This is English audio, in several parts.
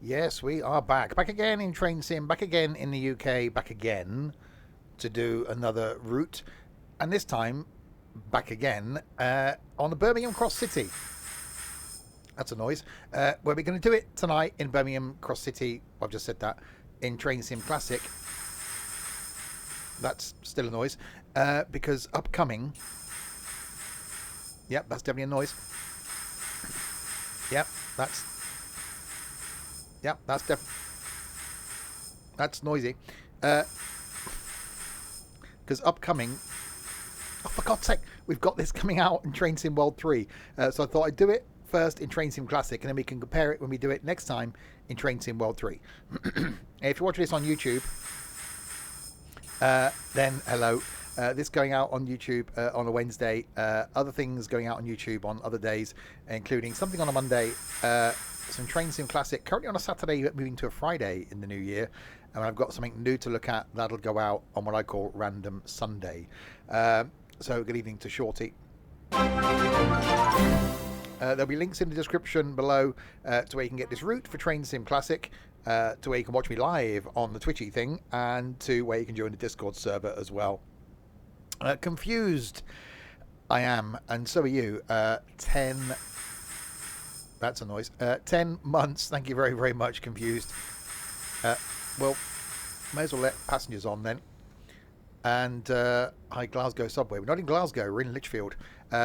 Yes, we are back. Back again in Train Sim, back again in the UK, back again to do another route. And this time, back again on the Birmingham Cross City. That's a noise. Where we're going to do it tonight in Birmingham Cross City. I've just said that. In Train Sim Classic. That's still a noise. Because upcoming... Yep, that's definitely a noise. Yep, that's... Yep, that's noisy. Because upcoming... Oh, for God's sake, we've got this coming out in Train Sim World 3. So I thought I'd do it first in Train Sim Classic, and then we can compare it when we do it next time in Train Sim World 3. If you're watching this on YouTube, then hello. This going out on YouTube on a Wednesday. Other things going out on YouTube on other days, including something on a Monday. Some Train Sim Classic currently on a Saturday, moving to a Friday in the new year. And I've got something new to look at that'll go out on what I call Random Sunday. So good evening to Shorty. There'll be links in the description below to where you can get this route for Train Sim Classic, to where you can watch me live on the Twitchy thing, and to where you can join the Discord server as well. Confused I am, and so are you. 10... That's a noise. 10 months. Thank you very, very much. Confused. Well, may as well let passengers on then. And hi, Glasgow subway. We're not in Glasgow. We're in Lichfield.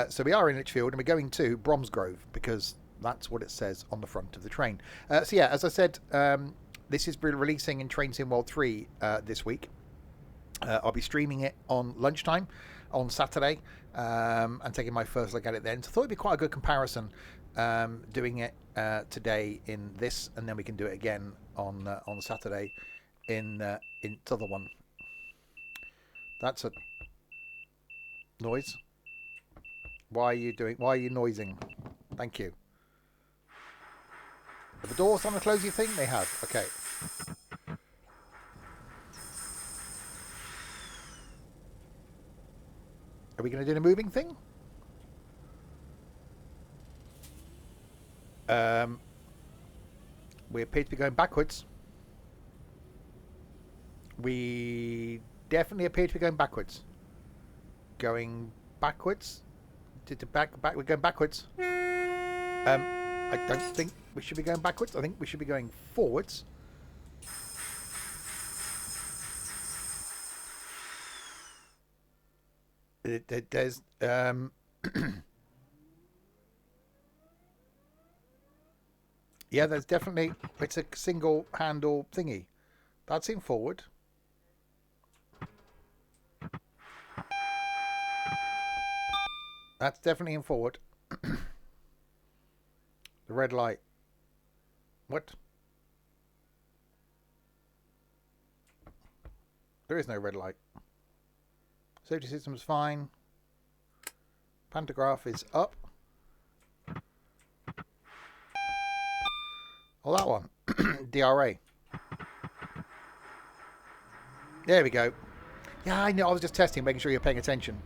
So we are in Lichfield, and we're going to Bromsgrove because that's what it says on the front of the train. So yeah, as I said, this is releasing in Train Sim World 3 this week. I'll be streaming it on lunchtime on Saturday and taking my first look at it then. So I thought it'd be quite a good comparison. Doing it today in this, and then we can do it again on Saturday in the other one. That's a noise. Why are you noising? Thank you. Are the doors on the close, you think? They have. Okay. Are we going to do the moving thing? We appear to be going backwards. We definitely appear to be going backwards. Going backwards? We're going backwards. I don't think we should be going backwards. I think we should be going forwards. There's yeah, there's definitely, it's a single handle thingy. That's in forward. That's definitely in forward. The red light. What? There is no red light. Safety system's fine. Pantograph is up. Oh, that one. DRA. There we go. Yeah, I know. I was just testing, making sure you're paying attention.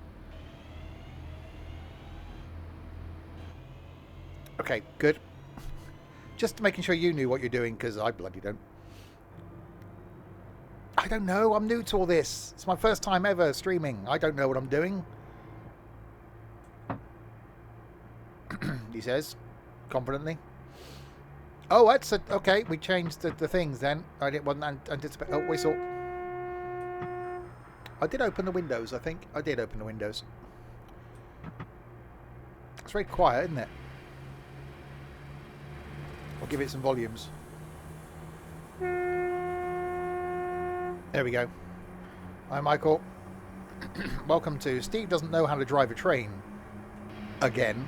Okay, good. Just making sure you knew what you're doing, because I bloody don't. I don't know. I'm new to all this. It's my first time ever streaming. I don't know what I'm doing. He says, confidently. Oh, that's a, okay. We changed the things then. I wasn't anticipating. Oh, whistle. I did open the windows. I think I did open the windows. It's very quiet, isn't it? I'll give it some volumes. There we go. Hi, Michael. Welcome to Steve Doesn't Know How to Drive a Train. Again.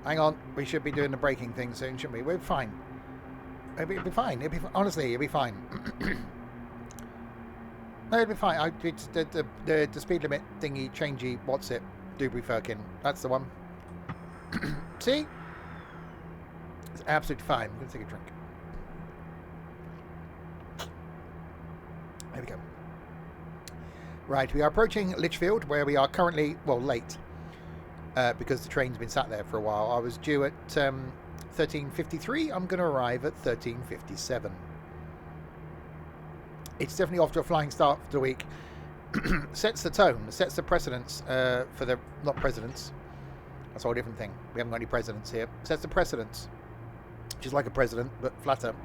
Hang on, we should be doing the braking thing soon, shouldn't we? We're fine. It'll be fine. Honestly, it'll be fine. No, it'll be fine. It's the speed limit thingy, changey, what's it? Dewberry Firkin. That's the one. See? It's absolutely fine. I'm going to take a drink. There we go. Right, we are approaching Lichfield, where we are currently, well, late, because the train's been sat there for a while. I was due at 13:53. I'm going to arrive at 13:57. It's definitely off to a flying start for the week. Sets the tone, sets the precedence for the, not presidents, that's a whole different thing. We haven't got any presidents here. Sets the precedence, which is like a president, but flatter,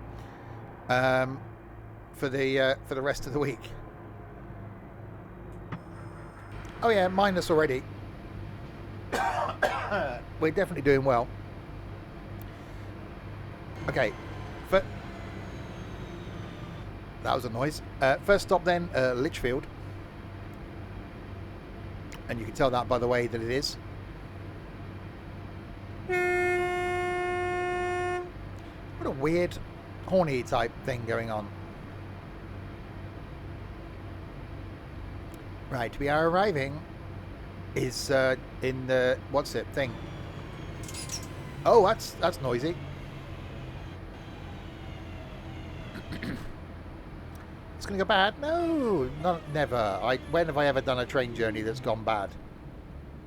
for the rest of the week. Oh yeah, minus already. We're definitely doing well. Okay, that was a noise. First stop then, Lichfield. And you can tell that by the way that it is. What a weird, horny type thing going on. Right, we are arriving. Is in the, what's it thing? Oh, that's noisy. It's gonna go bad? No, never. When have I ever done a train journey that's gone bad?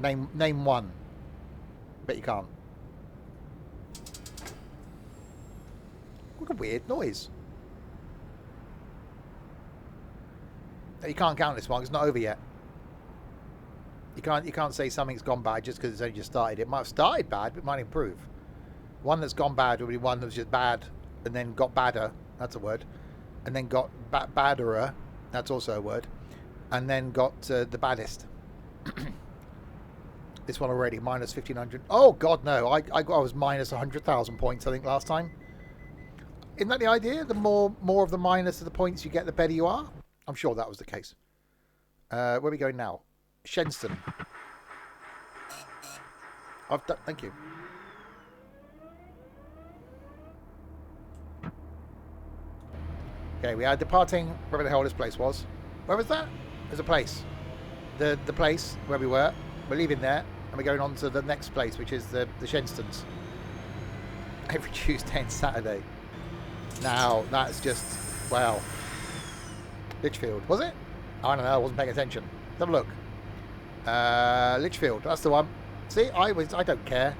Name one. Bet you can't. What a weird noise. You can't count this one. It's not over yet. You can't say something's gone bad just because it's only just started. It might have started bad, but it might improve. One that's gone bad will be one that was just bad and then got badder. That's a word. And then got badderer. That's also a word. And then got the baddest. This one already minus 1,500. Oh God, no! I was minus 100,000 points. I think last time. Isn't that the idea? The more of the minus of the points you get, the better you are. I'm sure that was the case. Where are we going now? Shenston. I've done. Thank you. Okay, we are departing wherever the hell this place was. Where was that? There's a place. The place where we were. We're leaving there, and we're going on to the next place, which is the Shenstons. Every Tuesday and Saturday. Now that's just wow. Lichfield, was it? I don't know. I wasn't paying attention. Let's have a look. Lichfield, that's the one. See, I don't care.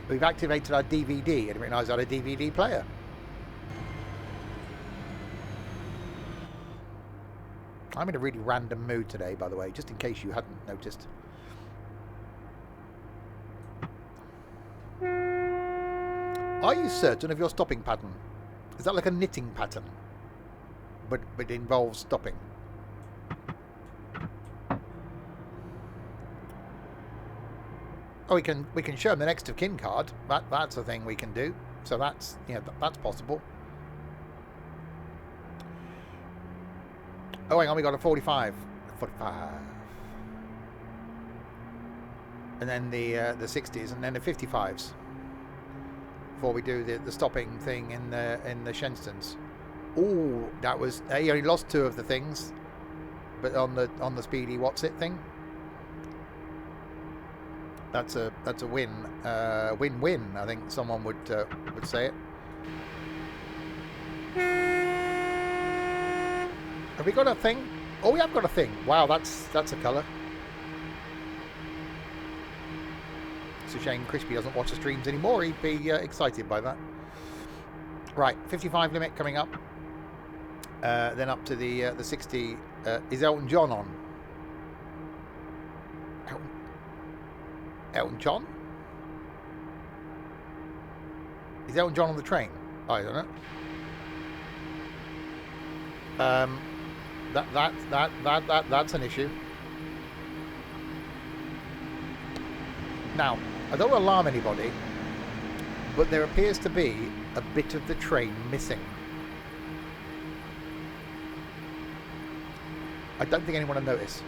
We've activated our DVD. I didn't realise I had a DVD player. I'm in a really random mood today, by the way, just in case you hadn't noticed. Are you certain of your stopping pattern? Is that like a knitting pattern? But it involves stopping. Oh, we can show them the next of kin card. That's a thing we can do. So that's, you know, that's possible. Oh, hang on, we got a 45. 45. And then the 60s, and then the 55s. Before we do the stopping thing in the Shenstons. Oh, that was, he only lost 2 of the things, but on the speedy what's it thing. That's a win, win-win. I think someone would say it. Have we got a thing? Oh, we have got a thing. Wow, that's a colour. It's a shame Crispy doesn't watch the streams anymore. He'd be excited by that. Right, 55 limit coming up. Then up to the 60. Is Elton John on? Elton John? Is Elton John on the train? I don't know. That's an issue. Now, I don't want to alarm anybody, but there appears to be a bit of the train missing. I don't think anyone will notice.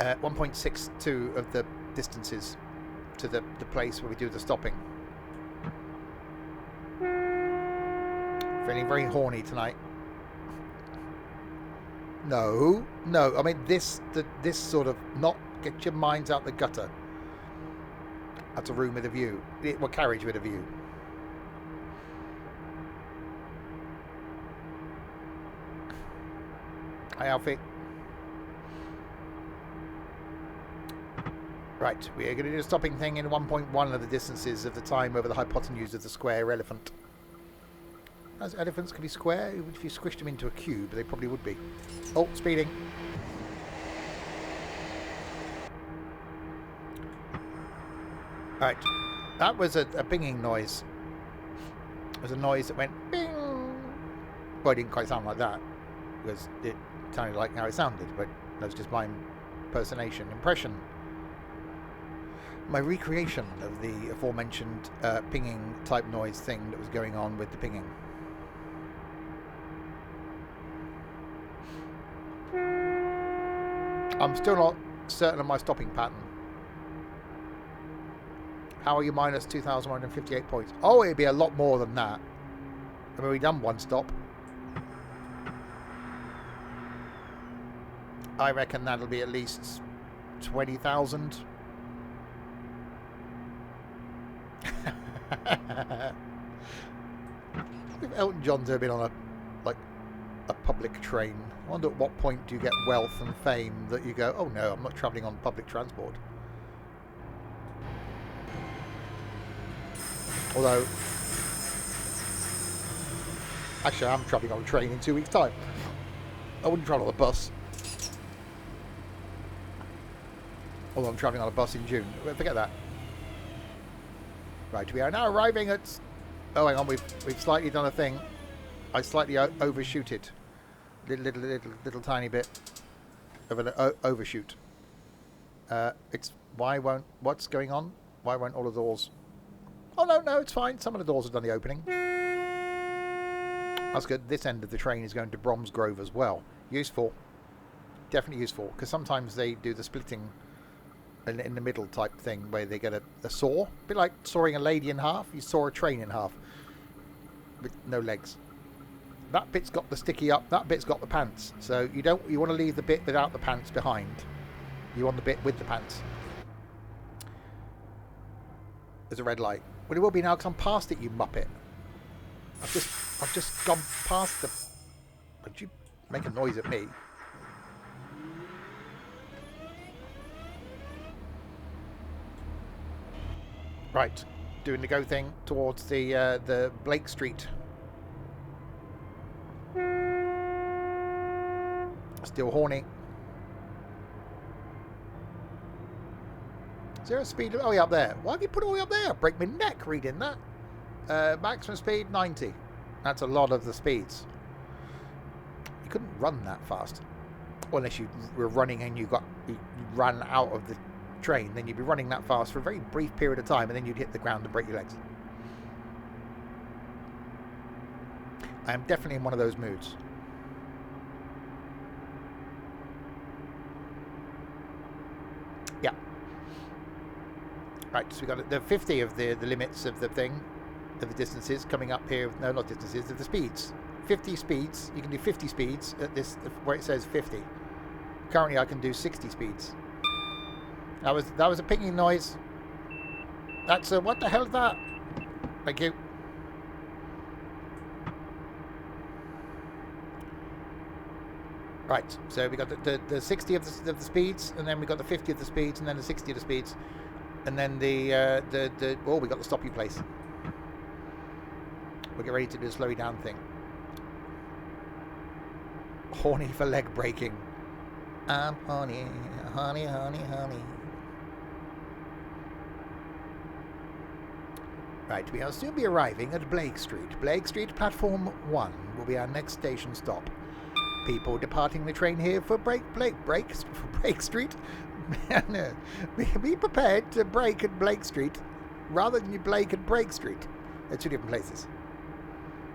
1.62 of the distances to the place where we do the stopping. Feeling very horny tonight. No. I mean this sort of not get your minds out the gutter. That's a room with a view. Well, carriage with a view. Hi, Alfie. Right, we are going to do a stopping thing in 1.1 of the distances of the time over the hypotenuse of the square elephant. As elephants can be square, if you squished them into a cube, they probably would be. Oh, speeding. Right, that was a pinging noise. It was a noise that went bing. Well, it didn't quite sound like that, because it sounded like how it sounded, but that's just my impression. My recreation of the aforementioned pinging type noise thing that was going on with the pinging. I'm still not certain of my stopping pattern. How are you minus 2,158 points? Oh, it'd be a lot more than that. I've already done one stop. I reckon that'll be at least 20,000. If Elton John's ever been on a public train, I wonder at what point do you get wealth and fame that you go, oh no, I'm not travelling on public transport. Although, actually I'm travelling on a train in 2 weeks' time. I wouldn't travel on a bus. Although I'm travelling on a bus in June. Forget that. Right, we are now arriving at... Oh, hang on, we've slightly done a thing. I slightly overshoot it. Little tiny bit of an overshoot. It's... What's going on? Why won't all the doors... Oh, no, it's fine. Some of the doors have done the opening. That's good. This end of the train is going to Bromsgrove as well. Useful. Definitely useful. Because sometimes they do the splitting in the middle type thing where they get a saw. A bit like sawing a lady in half. You saw a train in half. With no legs. That bit's got the sticky up. That bit's got the pants. So you want to leave the bit without the pants behind. You want the bit with the pants. There's a red light. Well, it will be now because I'm past it, you muppet. I've just gone past the... Would you make a noise at me? Right, doing the go thing towards the Blake Street. Still horny. Is there a speed limit? Oh, yeah, up there. Why have you put it all the way up there? Break my neck reading that. Maximum speed 90. That's a lot of the speeds. You couldn't run that fast. Well, unless you were running and you ran out of the train, then you'd be running that fast for a very brief period of time, and then you'd hit the ground and break your legs. I am definitely in one of those moods. Yeah. Right, so we got the 50 of the limits of the thing, of the distances coming up here. No, not distances, of the speeds. 50 speeds. You can do 50 speeds at this where it says 50. Currently, I can do 60 speeds. That was a pinging noise. That's a... What the hell is that? Thank you. Right, so we got the 60 of the speeds, and then we got the 50 of the speeds, and then the 60 of the speeds, and then oh, we got the stoppy place. We'll get ready to do the slowy down thing. Horny for leg breaking. I'm horny, honey, honey, honey. Right, we will soon be arriving at Blake Street. Blake Street, platform 1 will be our next station stop. People departing the train here for Blake Street. Be prepared to brake at Blake Street rather than you Blake at Brake Street. They're two different places.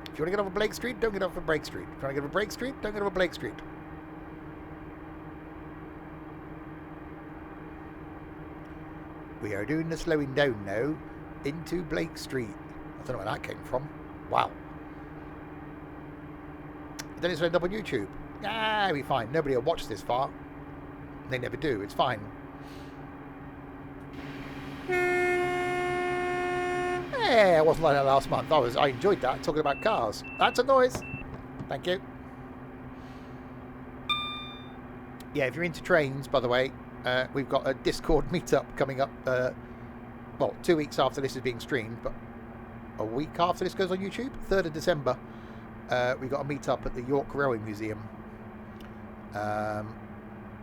If you want to get off of Blake Street, don't get off of Brake Street. If you want to get off of Brake Street, don't get off of Blake Street. We are doing the slowing down now into Blake Street. I don't know where that came from. Wow. Then it's ended up on YouTube. Ah, it'll be fine. Nobody will watch this far. They never do. It's fine. Yeah, it wasn't like that last month. I enjoyed that, talking about cars. That's a noise. Thank you. Yeah, if you're into trains, by the way, we've got a Discord meetup coming up. Well, 2 weeks after this is being streamed, but a week after this goes on YouTube, 3rd of December. We got a meetup at the York Railway Museum,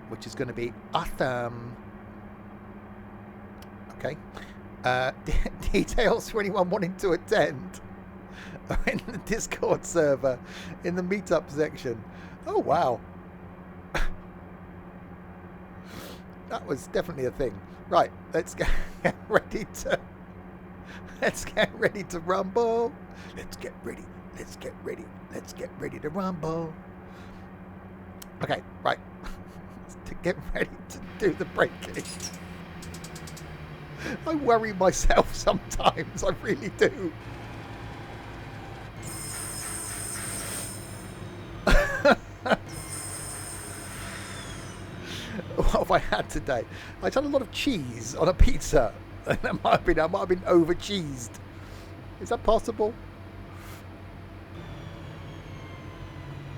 which is going to be awesome. Okay. Details for anyone wanting to attend are in the Discord server in the meetup section. Oh wow. That was definitely a thing. Right, let's get ready to rumble. Let's get ready to rumble. Okay, right. To get ready to do the breaking. I worry myself sometimes, I really do. What have I had today? I had a lot of cheese on a pizza. That might have been over cheesed. Is that possible?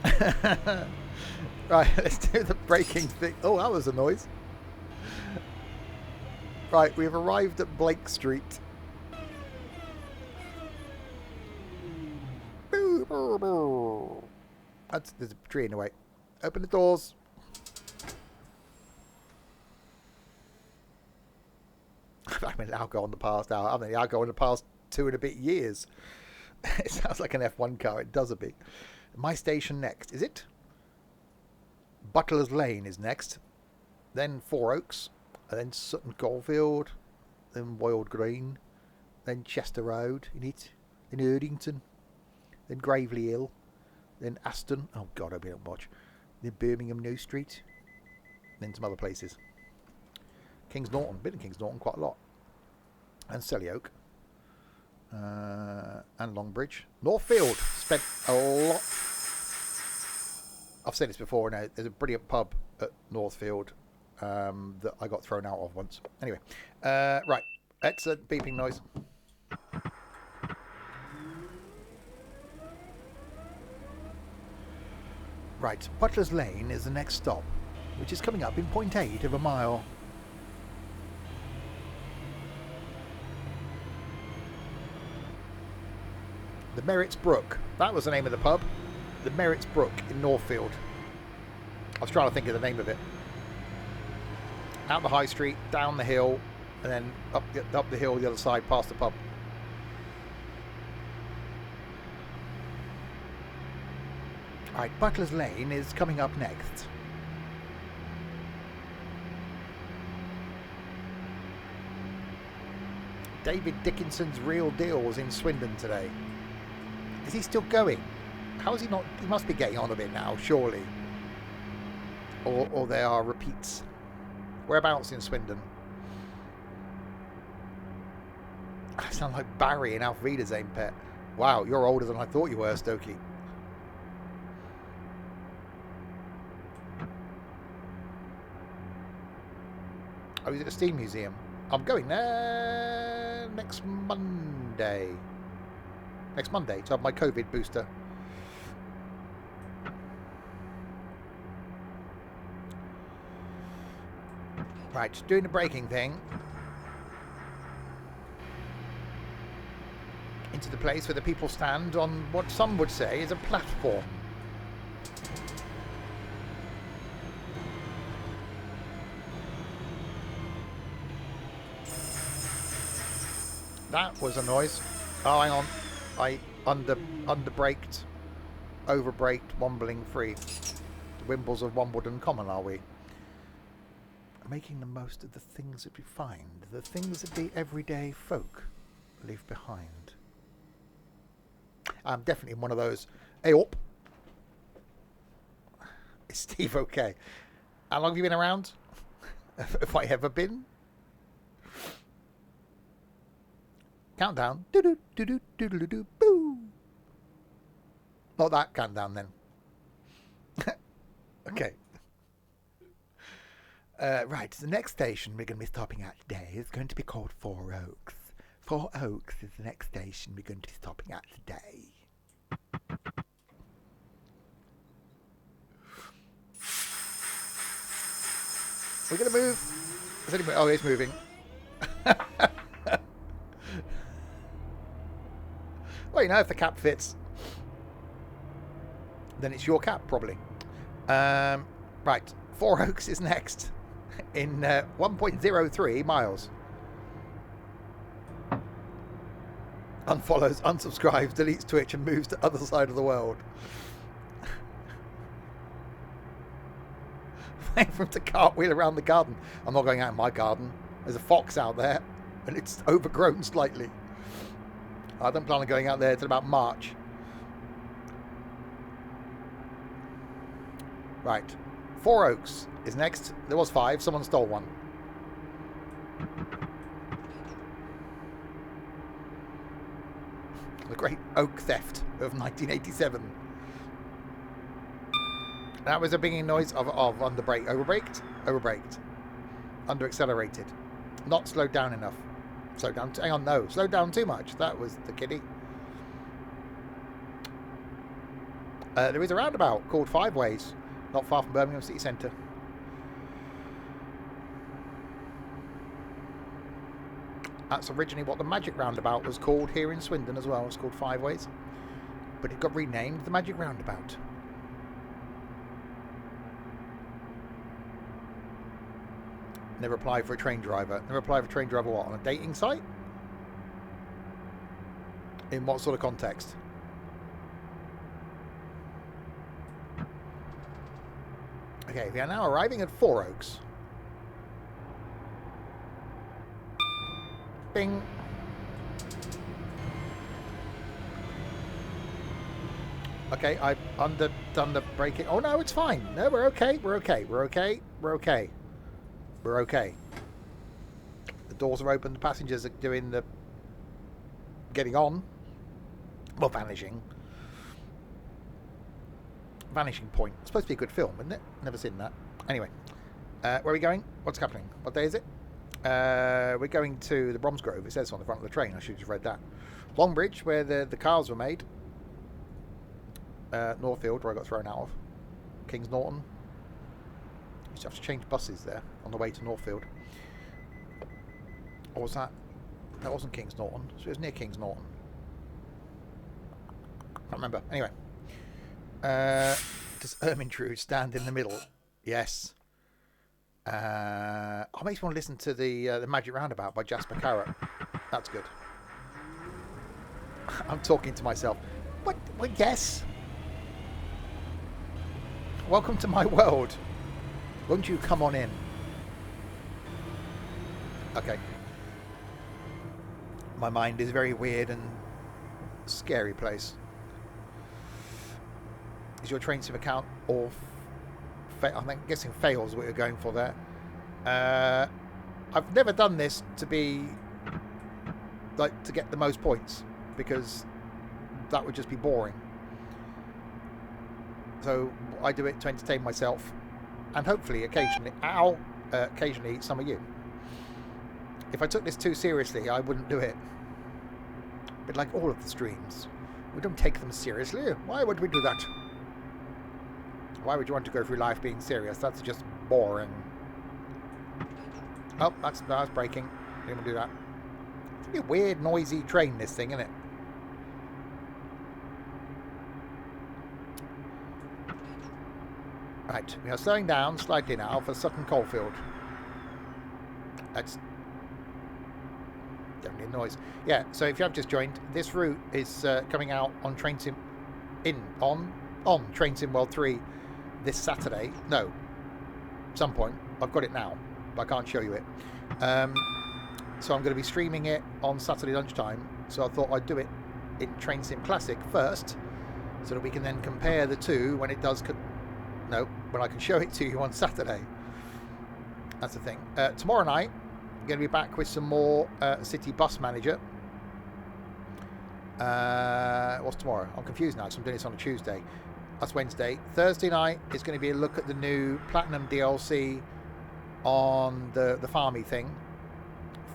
Right, let's do the braking thing. Oh, that was a noise. Right, we've arrived at Blake Street. There's a tree in the way. Open the doors. I mean, I'll go on the past hour. I mean, I'll go on the past 2 and a bit years. It sounds like an F1 car. It does a bit. My station next. Is it? Butler's Lane is next. Then Four Oaks. And then Sutton Coldfield. Then Wylde Green. Then Chester Road in it. Then Erdington. Then Gravely Hill. Then Aston. Oh, God, I hope you don't watch. Then Birmingham New Street. Then some other places. Kings Norton. Been in Kings Norton quite a lot. And Selly Oak. And Longbridge. Northfield. Spent a lot. I've said this before now. There's a brilliant pub at Northfield that I got thrown out of once. Anyway. Right. That's a beeping noise. Right. Butler's Lane is the next stop, which is coming up in 0.8 of a mile. The Merritt's Brook. That was the name of the pub. The Merritt's Brook in Northfield. I was trying to think of the name of it. Out the high street, down the hill, and then up the hill the other side past the pub. Alright, Butler's Lane is coming up next. David Dickinson's Real Deal was in Swindon today. Is he still going? How is he not? He must be getting on a bit now, surely. Or there are repeats. Whereabouts in Swindon? I sound like Barry in Alf Wiedersehen Pet. Wow, you're older than I thought you were, Stokey. Oh, he's at the Steam Museum. I'm going there next Monday. Next Monday to have my COVID booster. Right, doing the braking thing. Into the place where the people stand on what some would say is a platform. That was a noise. Oh, hang on. I under-braked, over-braked, wombling free. The Wimbles of Wimbledon Common, are we? Making the most of the things that we find, the things that the everyday folk leave behind. I'm definitely one of those. Hey, up. Is Steve okay? How long have you been around? Have I ever been? Countdown. Do do do do do do boo. Not that countdown then. Okay. Right, the next station we're going to be stopping at today is going to be called Four Oaks. Four Oaks is the next station we're going to be stopping at today. We're going to move. Is anybody... Oh, it's moving. Well, you know, if the cap fits, then it's your cap, probably. Right. Four Oaks is next in 1.03 miles. Unfollows, unsubscribes, deletes Twitch and moves to other side of the world. Wait for him to cartwheel around the garden. I'm not going out in my garden. There's a fox out there and it's overgrown slightly. I don't plan on going out there till about March. Right. Four Oaks is next. There was 5. Someone stole one. The great oak theft of 1987. That was a binging noise of underbrake. Overbraked? Overbraked. Under-accelerated. Not slowed down enough. Slowed down. Hang on, no. Slowed down too much. That was the kiddie. There is a roundabout called Five Ways, not far from Birmingham City Centre. That's originally what the Magic Roundabout was called here in Swindon as well. It's called Five Ways. But it got renamed the Magic Roundabout. Never applied for a train driver. Never applied for a train driver what? On a dating site? In what sort of context? Okay, we are now arriving at Four Oaks. Bing. Okay, I've underdone the braking. Oh no, it's fine. No, we're okay. We're okay. We're okay. We're okay. We're okay. The doors are open. The passengers are doing the getting on. Well, vanishing. Vanishing Point. It's supposed to be a good film, isn't it? Never seen that. Anyway, where are we going? What's happening? What day is it? We're going to the Bromsgrove. It says on the front of the train. I should have read that. Longbridge, where the cars were made. Northfield, where I got thrown out of. King's Norton. Used to have to change buses there on the way to Northfield. Or was that? That wasn't King's Norton. So it was near King's Norton. Can't remember. Anyway. Does Ermintrude stand in the middle? Yes. I makes me want to listen to the Magic Roundabout by Jasper Carrot. That's good. I'm talking to myself. What? Well, yes. Welcome to my world. Won't you come on in? Okay. My mind is a very weird and scary place. Is your train sim account or I'm guessing fails what you're going for there. I've never done this to be like to get the most points because that would just be boring. So I do it to entertain myself and hopefully occasionally some of you. If I took this too seriously, I wouldn't do it. But like all of the streams, we don't take them seriously. Why would we do that? Why would you want to go through life being serious? That's just boring. Oh, that's braking. Didn't want to do that. It's a weird, noisy train, this thing, isn't it? Right, we are slowing down slightly now for Sutton Coldfield. That's definitely a noise. Yeah, so if you have just joined, this route is coming out on Train Sim on Train Sim World 3 this Saturday. No, some point. I've got it now, but I can't show you it. So I'm going to be streaming it on Saturday lunchtime. So I thought I'd do it in Train Sim Classic first, so that we can then compare the two when it does. When I can show it to you on Saturday. That's the thing. Tomorrow night, I'm going to be back with some more City Bus Manager. What's tomorrow? I'm confused now because I'm doing this on a Tuesday. That's Wednesday. Thursday night is going to be a look at the new Platinum DLC on the Farmy thing.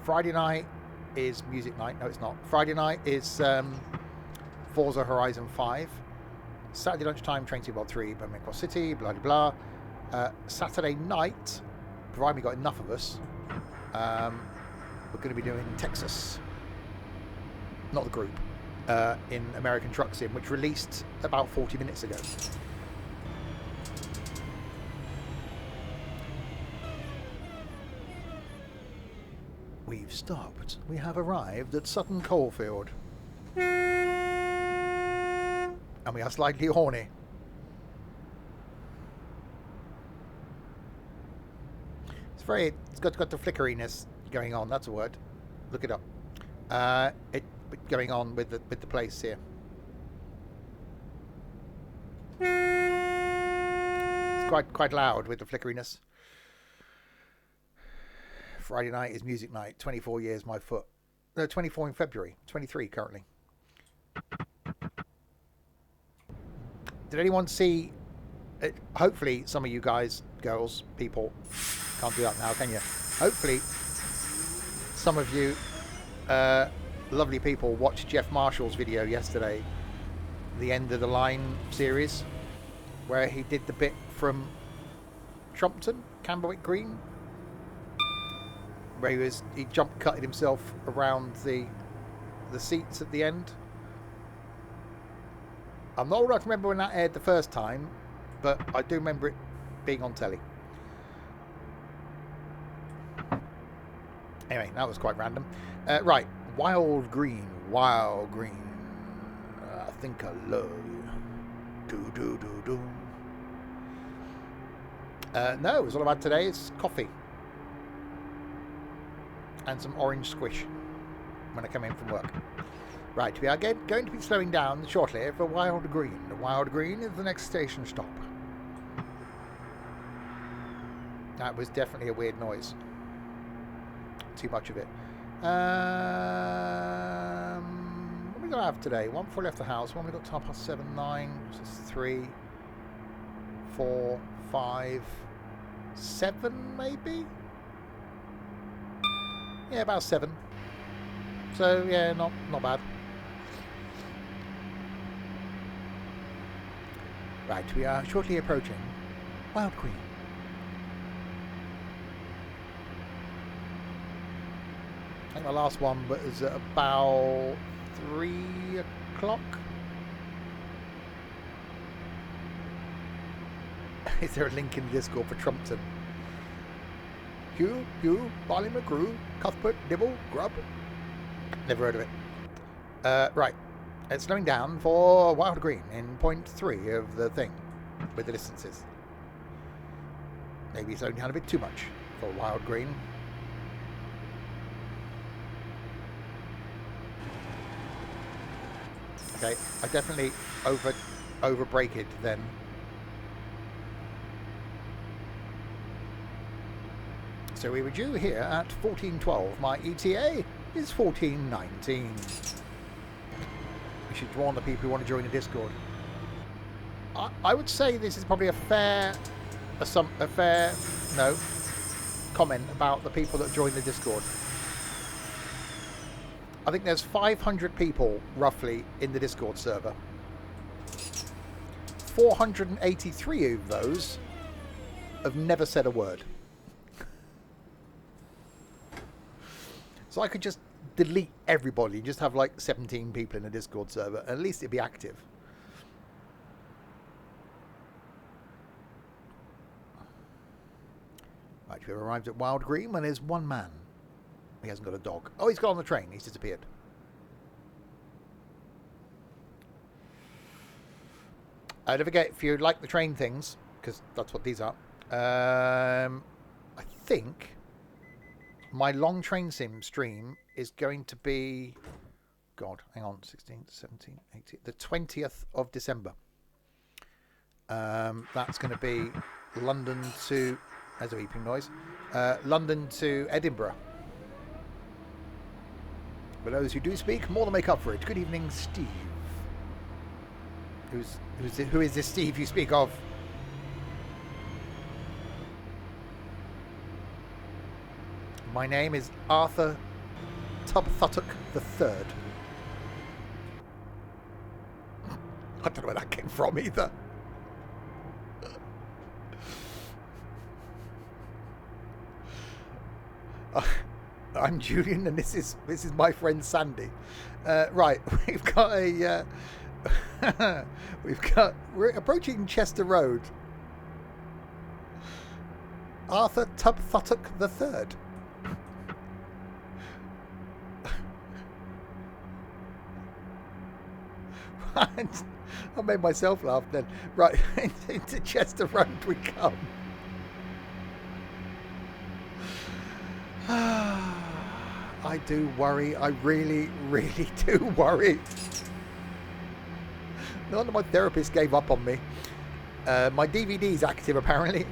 Friday night is music night. No, it's not. Friday night is Forza Horizon 5. Saturday lunchtime, Train Sim World 3, Birmingham Cross City, blah, blah, blah. Saturday night, provided we got enough of us, we're going to be doing Texas. Not the group. In American Truck Sim, which released about 40 minutes ago. We've stopped. We have arrived at Sutton Coldfield. And we are slightly horny. It's got the flickeriness going on, that's a word. Look it up. Going on with the place here. It's quite loud with the flickeriness. Friday night is music night. 24 years my foot. No, 24 in February. 23 currently. Did anyone see it? Hopefully some of you guys, girls, people, can't do that now, can you? Hopefully some of you lovely people watched Jeff Marshall's video yesterday, the End of the Line series, where he did the bit from Trumpton, Camberwick Green, where he jump cutted himself around the seats at the end. I'm not old enough to remember when that aired the first time, but I do remember it being on telly. Anyway, that was quite random. Right. Wylde Green. I think I love you. Do. No, it was all about today. It's coffee. And some orange squish when I come in from work. Right, we are going to be slowing down shortly for Wylde Green. Wylde Green is the next station stop. That was definitely a weird noise. Too much of it. What are we going to have today? One before we left the house. One we got 7:30, 9, 3, 4, 5, 7 maybe? Yeah, about 7. So yeah, not bad. Right, we are shortly approaching Wylde Green. I think the last one was at about 3 o'clock. Is there a link in the Discord for Trumpton? Hugh, Barley McGrew, Cuthbert, Dibble, Grub. Never heard of it. Right. It's slowing down for Wylde Green in point 3 of the thing with the distances. Maybe slowing down a bit too much for Wylde Green. Okay, I definitely over brake it then. So we were due here at 14:12. My ETA is 14:19. We should warn the people who want to join the Discord. I would say this is probably a fair comment about the people that join the Discord. I think there's 500 people roughly in the Discord server. 483 of those have never said a word. So I could just delete everybody and just have like 17 people in the Discord server. At least it'd be active. Right, we've arrived at Wylde Green and there's one man. He hasn't got a dog. Oh, he's got on the train. He's disappeared. Don't forget, if you like the train things, because that's what these are, I think my long train sim stream is going to be, God, hang on, 16, 17, 18, the 20th of December. That's going to be London to, there's a beeping noise, London to Edinburgh. For those who do speak, more than make up for it. Good evening, Steve. Who is this Steve you speak of? My name is Arthur Tubthuttock III. I don't know where that came from either. I'm Julian, and this is my friend Sandy. Right, we've got a we're approaching Chester Road. Arthur Tubthottock III. I made myself laugh then. Right, into Chester Road we come. I do worry. I really, really do worry. No wonder my therapist gave up on me. My DVD's active apparently.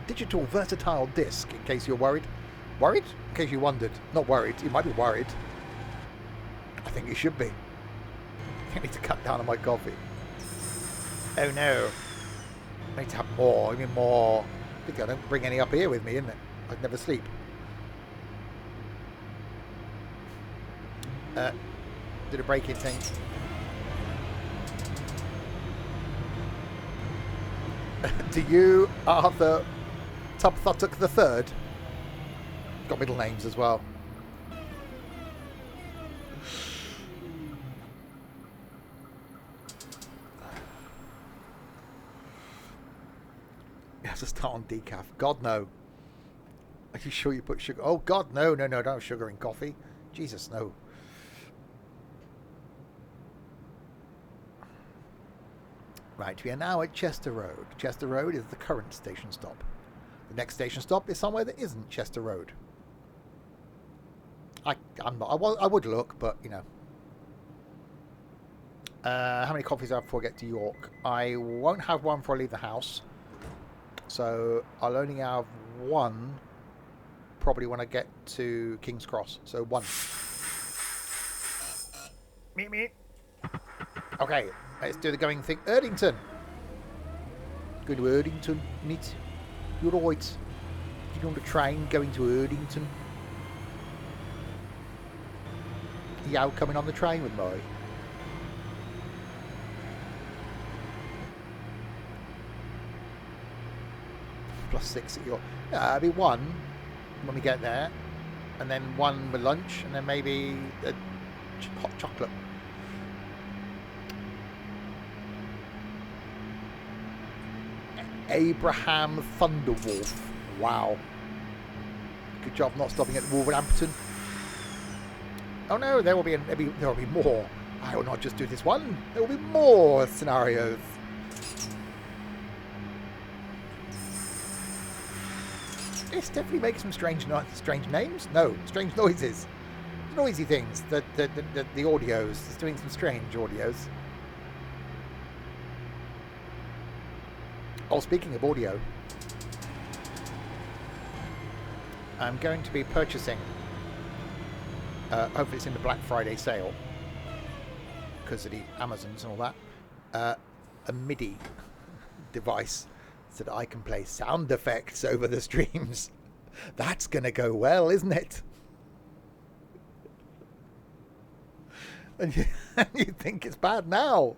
Digital versatile disc, in case you're worried. Worried? In case you wondered. Not worried. You might be worried. I think you should be. I need to cut down on my coffee. Oh no. I need to have more. I mean more. I think I don't bring any up here with me, isn't it? I'd never sleep. Did a break-in thing. Do you, Arthur Tubthottock III? Got middle names as well. You have to start on decaf. God, no. Are you sure you put sugar? Oh, God, no, no, no, don't have sugar in coffee. Jesus, no. Right, we are now at Chester Road. Chester Road is the current station stop. The next station stop is somewhere that isn't Chester Road. I'm not. I would look, but you know. How many coffees do I have before I get to York? I won't have one before I leave the house. So I'll only have one probably when I get to King's Cross. So one. Meet me. Okay, let's do the going thing. Erdington. Going to Erdington, mate. You're right. You're on the train going to Erdington. You out coming on the train with me? +6 at York. Yeah, it'll be one when we get there, and then one with lunch, and then maybe a hot chocolate. Abraham Thunderwolf. Wow. Good job not stopping at Wolverhampton. Oh no, there will be more. I will not just do this one. There will be more scenarios. This definitely makes some strange names. No, strange noises. Noisy things. The audios. It's doing some strange audios. Oh, speaking of audio, I'm going to be purchasing, hopefully it's in the Black Friday sale, because of the Amazons and all that, a MIDI device so that I can play sound effects over the streams. That's going to go well, isn't it? And you think it's bad now.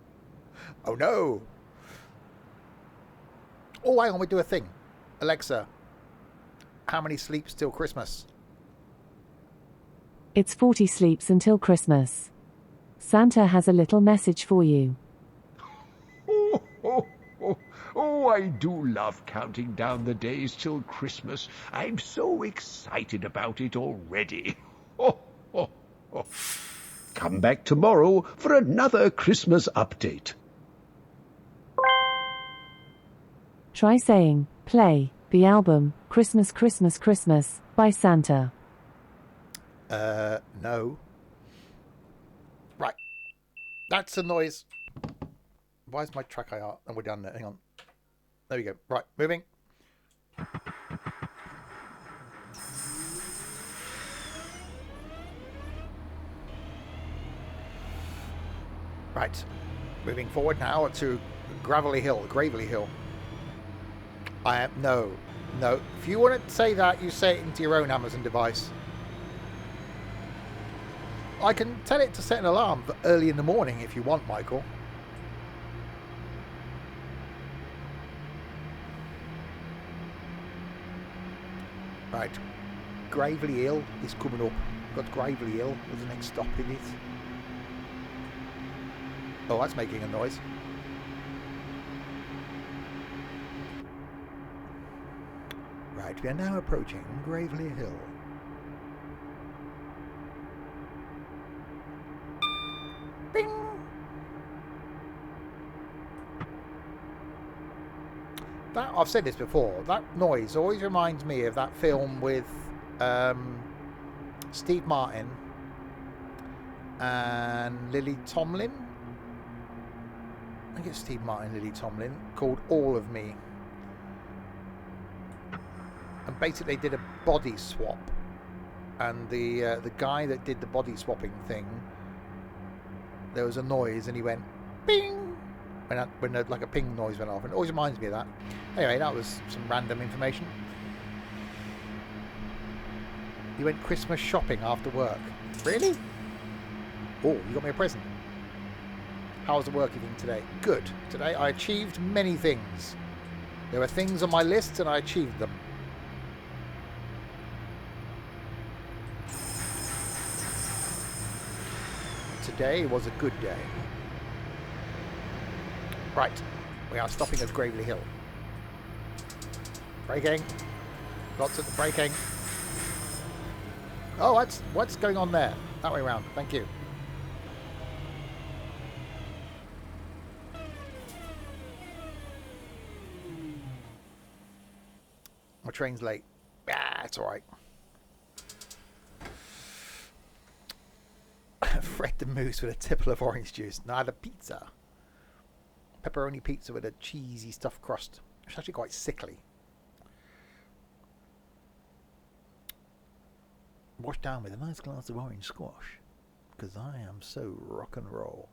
Oh no. Oh, hang on, we do a thing. Alexa, how many sleeps till Christmas? It's 40 sleeps until Christmas. Santa has a little message for you. Oh, I do love counting down the days till Christmas. I'm so excited about it already. Come back tomorrow for another Christmas update. Try saying, play, the album, Christmas, Christmas, Christmas, by Santa. No. Right. That's a noise. Why is my track IR? And we're done there. Hang on. There we go. Right, moving. Right. Moving forward now to Gravely Hill. No. If you want to say that, you say it into your own Amazon device. I can tell it to set an alarm for early in the morning if you want, Michael. Right. Gravely Hill is coming up. Got Gravely Hill as the next stop in it. Oh, that's making a noise. Right, we are now approaching Gravely Hill. Bing! That, I've said this before, that noise always reminds me of that film with Steve Martin and Lily Tomlin. I think it's Steve Martin, Lily Tomlin, called All of Me. And basically they did a body swap. And the guy that did the body swapping thing, there was a noise and he went bing when like a ping noise went off, and it always reminds me of that. Anyway, that was some random information. You went Christmas shopping after work. Really? Oh, you got me a present. How was the work evening today? Good. Today I achieved many things. There were things on my list and I achieved them. Today was a good day. Right, we are stopping at Gravely Hill. Braking. Lots of braking. Oh, what's going on there? That way around. Thank you. My train's late. Ah, it's alright. Fred the Moose with a tipple of orange juice. And I had a pizza. Pepperoni pizza with a cheesy stuffed crust. It's actually quite sickly. Washed down with a nice glass of orange squash. Because I am so rock and roll.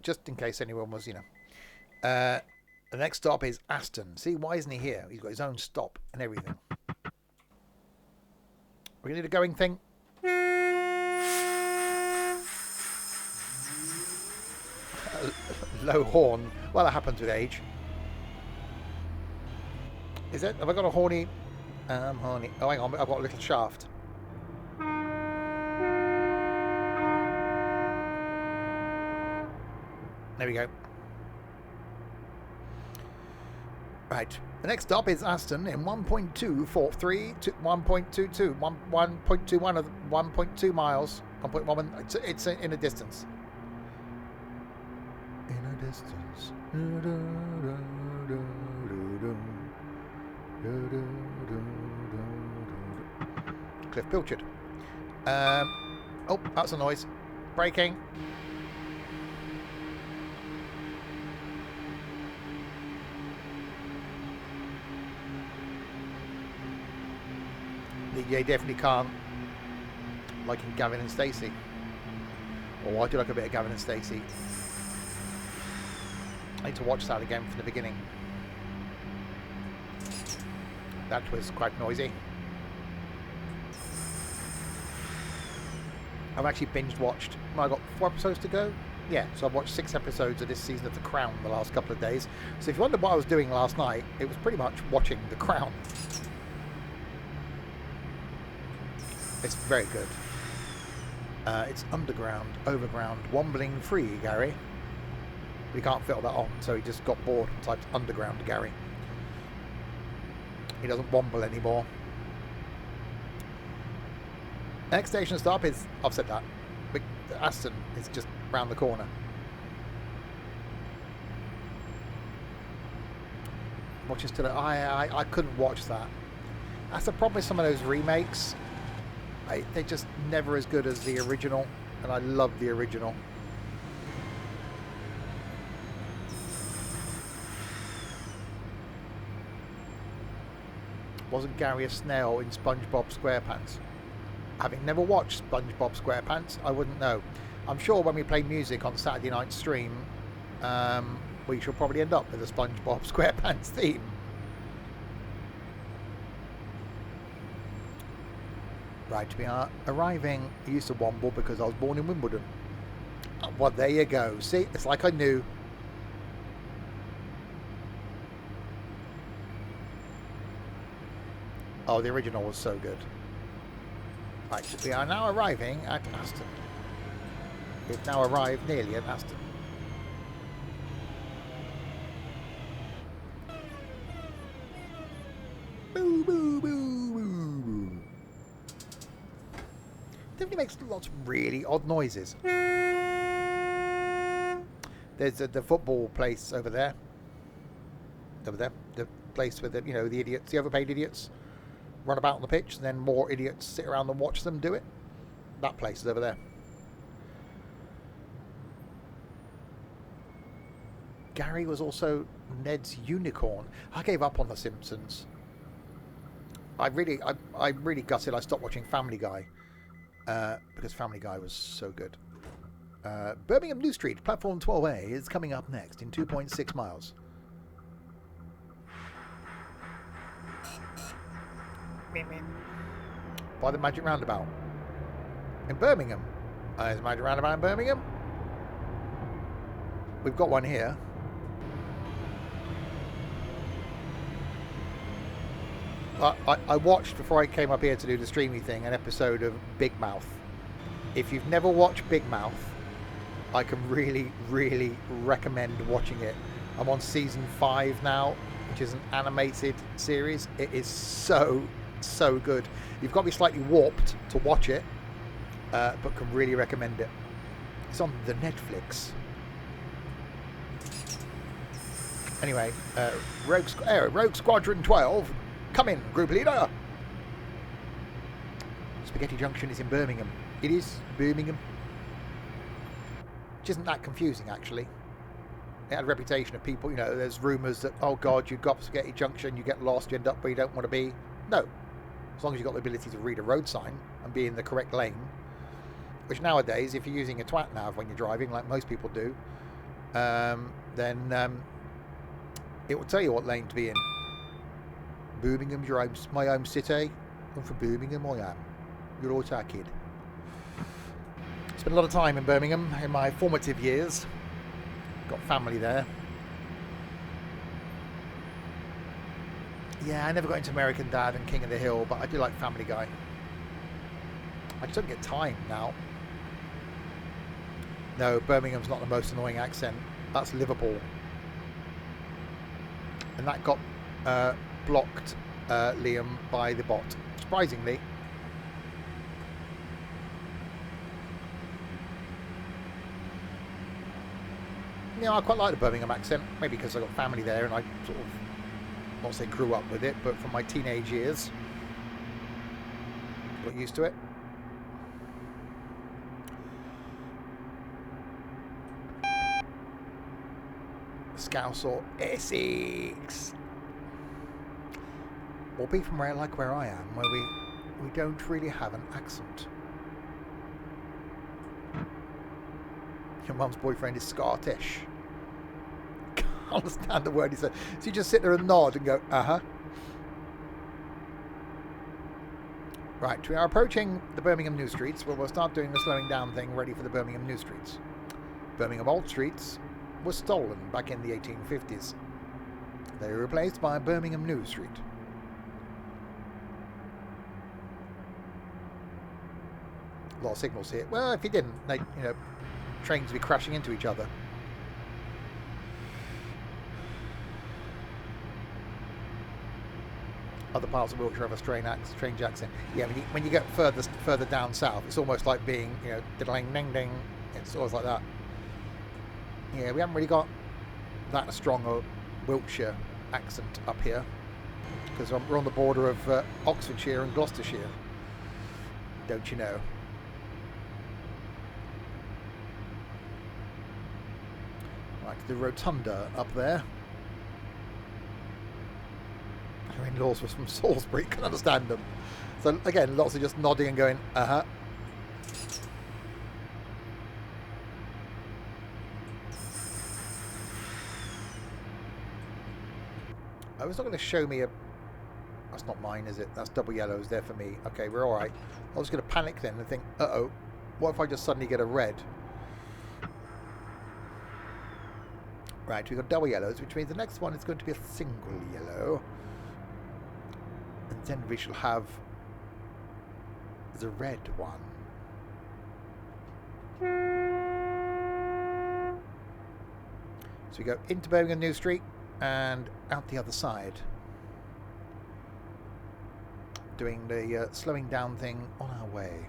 Just in case anyone was, the next stop is Aston. See, why isn't he here? He's got his own stop and everything. We're going to do the going thing. Low horn. Well, that happens with age. Is it? Have I got a horny? Horny. Oh, hang on. I've got a little shaft. There we go. Right. The next stop is Aston in 1.243 to 1.22, 1.21 of 1.2 miles. 1.1. It's in a distance. In a distance. Cliff Pilchard. Oh, that's a noise. Braking. You definitely can't, like in Gavin and Stacey. Or I do like a bit of Gavin and Stacey. I need to watch that again from the beginning. That was quite noisy. I've actually binge watched. Well, I got 4 episodes to go. Yeah, so I've watched 6 episodes of this season of The Crown the last couple of days. So if you wonder what I was doing last night, it was pretty much watching The Crown. It's very good. It's underground, overground, wombling free, Gary. We can't fit all that on, so he just got bored and typed underground, Gary. He doesn't womble anymore. Next station stop is, I've said that, Aston is just round the corner. Watches today. I couldn't watch that. That's the problem with some of those remakes. They're just never as good as the original, and I love the original. Wasn't Gary a snail in SpongeBob SquarePants? Having never watched SpongeBob SquarePants, I wouldn't know. I'm sure when we play music on Saturday night stream, we shall probably end up with a SpongeBob SquarePants theme. Right, we are arriving. I used to womble because I was born in Wimbledon. Well, there you go. See, it's like I knew. Oh, the original was so good. Right, we are now arriving at Aston. We've now arrived nearly at Aston. Boo, boo, boo, boo, boo. Definitely makes lots of really odd noises. There's the football place over there. Over there. The place with the, you know, the idiots, the overpaid idiots run about on the pitch, and then more idiots sit around and watch them do it. That place is over there. Gary was also Ned's unicorn. I gave up on The Simpsons. I really gutted I stopped watching Family Guy because Family Guy was so good. Birmingham New Street, platform 12A, is coming up next in 2.6 miles. By the Magic Roundabout. In Birmingham. There's a Magic Roundabout in Birmingham. We've got one here. I watched, before I came up here to do the streamy thing, an episode of Big Mouth. If you've never watched Big Mouth, I can really, really recommend watching it. I'm on season 5 now, which is an animated series. It is so good. You've got to be slightly warped to watch it, but can really recommend it. It's on the Netflix. Anyway, Rogue Squadron 12, come in, group leader. Spaghetti Junction is in Birmingham. It is Birmingham. Which isn't that confusing, actually. It had a reputation of people, you know, there's rumours that, oh God, you got Spaghetti Junction, you get lost, you end up where you don't want to be. No. As long as you've got the ability to read a road sign and be in the correct lane. Which nowadays, if you're using a twat nav when you're driving, like most people do, then it will tell you what lane to be in. Birmingham's my home city. I'm from Birmingham, I am. You're all our kid. Spent a lot of time in Birmingham in my formative years. Got family there. Yeah, I never got into American Dad and King of the Hill, but I do like Family Guy. I just don't get time now. No, Birmingham's not the most annoying accent. That's Liverpool. And that got blocked, Liam, by the bot. Surprisingly. You know, I quite like the Birmingham accent. Maybe because I got family there and I sort of, not say grew up with it, but from my teenage years, got used to it. Scouse or Essex. Or be from where, like where I am, where we don't really have an accent. Your mum's boyfriend is Scottish. Can't understand the word he said. So you just sit there and nod and go, uh-huh. Right, we are approaching the Birmingham New Streets, where we'll start doing the slowing down thing, ready for the Birmingham New Streets. Birmingham Old Streets were stolen back in the 1850s. They were replaced by Birmingham New Street. A lot of signals here. Well, if you didn't, they, you know, trains would be crashing into each other. Other parts of Wiltshire have a strange accent. Yeah, when you get further down south, it's almost like being, you know, ding ding ding. It's always like that. Yeah, we haven't really got that strong a Wiltshire accent up here because we're on the border of Oxfordshire and Gloucestershire. Don't you know? Right, the rotunda up there. Our in-laws was from Salisbury, can understand them. So again, lots of just nodding and going, uh-huh. Oh, it's not going to show me a... That's not mine, is it? That's double yellows there for me. Okay, we're alright. I was going to panic then and think, uh-oh, what if I just suddenly get a red? Right, we've got double yellows, which means the next one is going to be a single yellow. And then we shall have the red one. So we go into Birmingham New Street and out the other side. Doing the slowing down thing on our way.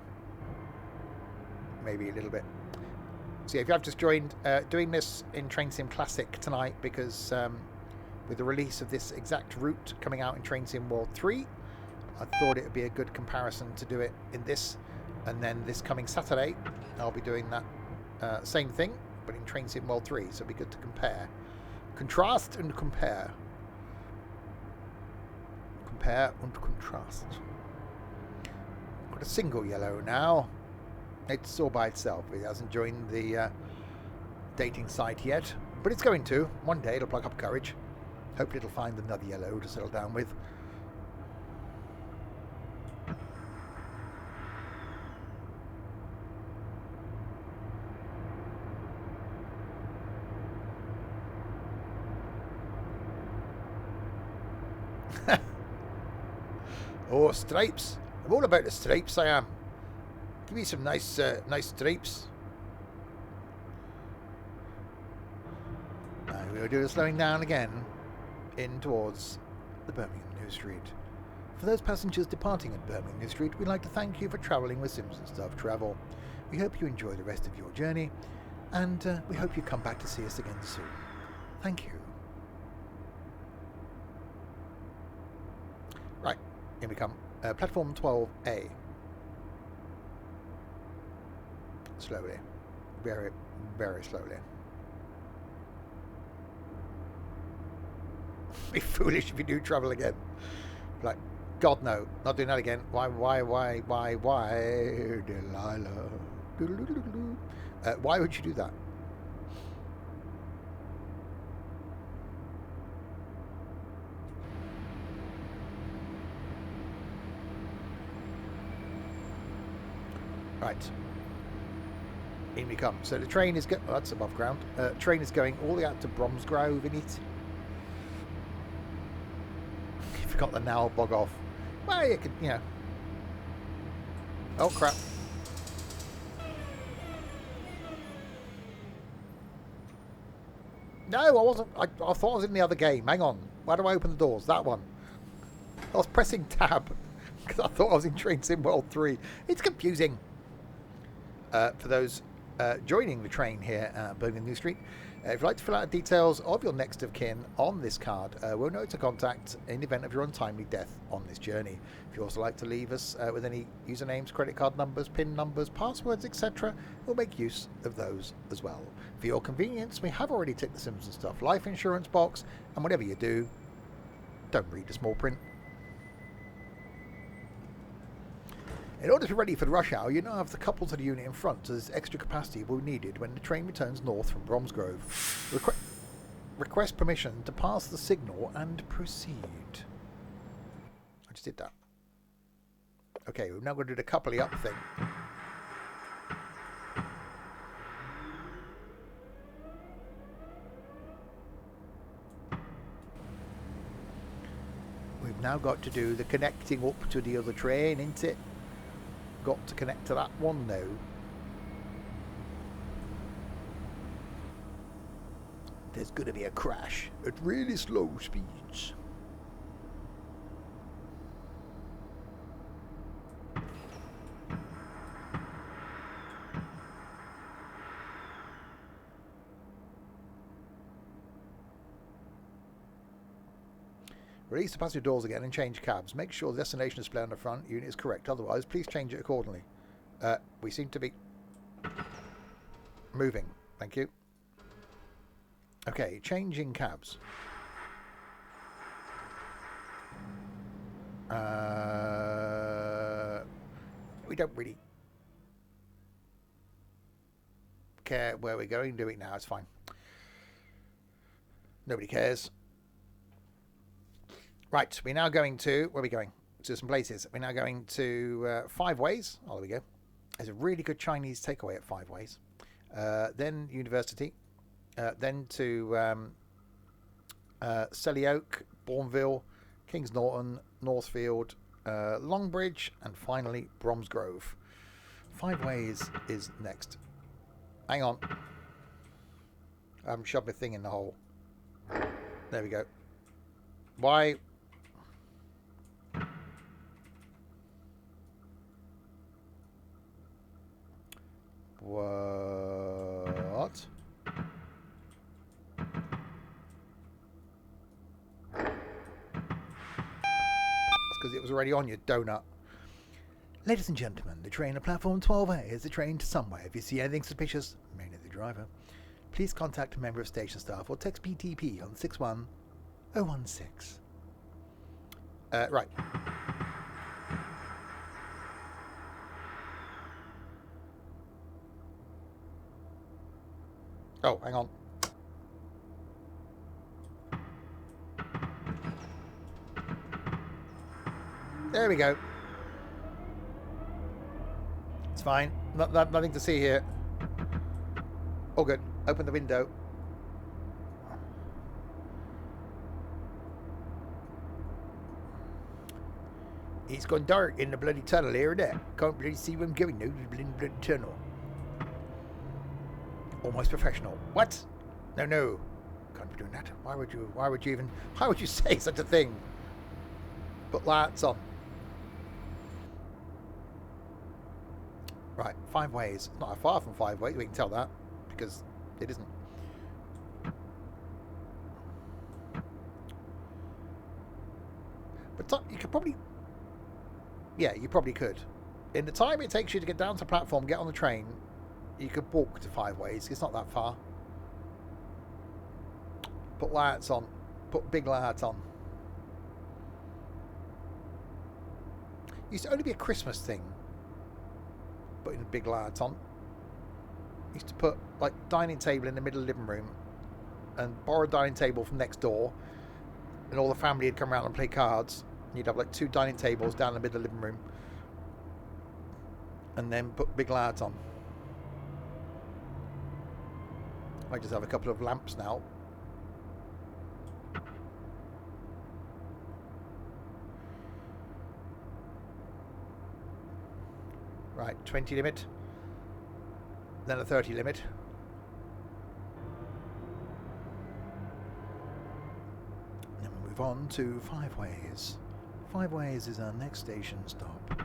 Maybe a little bit. So if you have just joined, doing this in Train Sim Classic tonight because with the release of this exact route coming out in Train Sim World 3, I thought it would be a good comparison to do it in this. And then this coming Saturday, I'll be doing that same thing, but in Train Sim World 3. So it'll be good to compare. Contrast and compare. Compare and contrast. Got a single yellow now. It's all by itself. It hasn't joined the dating site yet, but it's going to. One day it'll pluck up courage. Hopefully it'll find another yellow to settle down with. Oh, stripes. I'm all about the stripes, I am. Give me some nice nice stripes. We'll do the slowing down again in towards the Birmingham New Street. For those passengers departing at Birmingham New Street, we'd like to thank you for travelling with Simpson Stuff Travel. We hope you enjoy the rest of your journey, and we hope you come back to see us again soon. Thank you. Right, here we come. Platform 12A. Slowly. Very, very slowly. Be foolish if you do travel again. Like, God no, not doing that again. Why, Delilah? Why would you do that? Right. In we come. So the train is oh, that's above ground. Train is going all the way out to Bromsgrove in it. If you got the now, bog off. Well, you could, you know. Oh crap. No, I wasn't. I thought I was in the other game. Hang on. Why do I open the doors? That one. I was pressing tab because I thought I was in Train Sim World 3. It's confusing. For those joining the train here at Birmingham New Street, if you'd like to fill out details of your next of kin on this card, we'll know to contact in the event of your untimely death on this journey. If you also like to leave us with any usernames, credit card numbers, PIN numbers, passwords, etc., we'll make use of those as well. For your convenience, we have already ticked the Simpson Stuff life insurance box, and whatever you do, don't read the small print. In order to be ready for the rush hour, you now have the couple to the unit in front, so there's extra capacity will be needed when the train returns north from Bromsgrove. Request permission to pass the signal and proceed. I just did that. Okay, we're now going to do the coupley up thing. We've now got to do the connecting up to the other train, isn't it? Got to connect to that one now. There's going to be a crash at really slow speeds. Release the passenger doors again and change cabs. Make sure the destination display on the front unit is correct. Otherwise, please change it accordingly. We seem to be moving. Thank you. Okay, changing cabs. We don't really care where we're going. Do it now. It's fine. Nobody cares. Right, we're now going to... Where are we going? To some places. We're now going to Five Ways. Oh, there we go. There's a really good Chinese takeaway at Five Ways. Then University. Then to Selly Oak, Bournville, Kings Norton, Northfield, Longbridge, and finally Bromsgrove. 5 Ways is next. Hang on. I haven't shoved my thing in the hole. There we go. Why? What? Because it was already on your donut. Ladies and gentlemen, the train at platform 12A is the train to somewhere. If you see anything suspicious, mainly the driver, please contact a member of station staff or text PTP on 61016. Right. Oh, hang on. There we go. It's fine. Nothing to see here. All good. Open the window. It's gone dark in the bloody tunnel here and there. Can't really see where I'm going now. The bloody tunnel. Almost professional. What? No. Can't be doing that. Why would you say such a thing? Put lights on. Right, 5 Ways. Not that far from 5 Ways, we can tell that, because it isn't. But you could probably... Yeah, you probably could. In the time it takes you to get down to the platform, get on the train, you could walk to 5 Ways. It's not that far. Put lights on. Put big lights on. It used to only be a Christmas thing. Putting big lights on. Used to put like dining table in the middle of the living room and borrow a dining table from next door, and all the family would come around and play cards, and you'd have like 2 dining tables down the middle of the living room and then put big lights on. I just have a couple of lamps now. Right, 20 limit, then a 30 limit. Then we move on to 5 Ways. 5 Ways is our next station stop.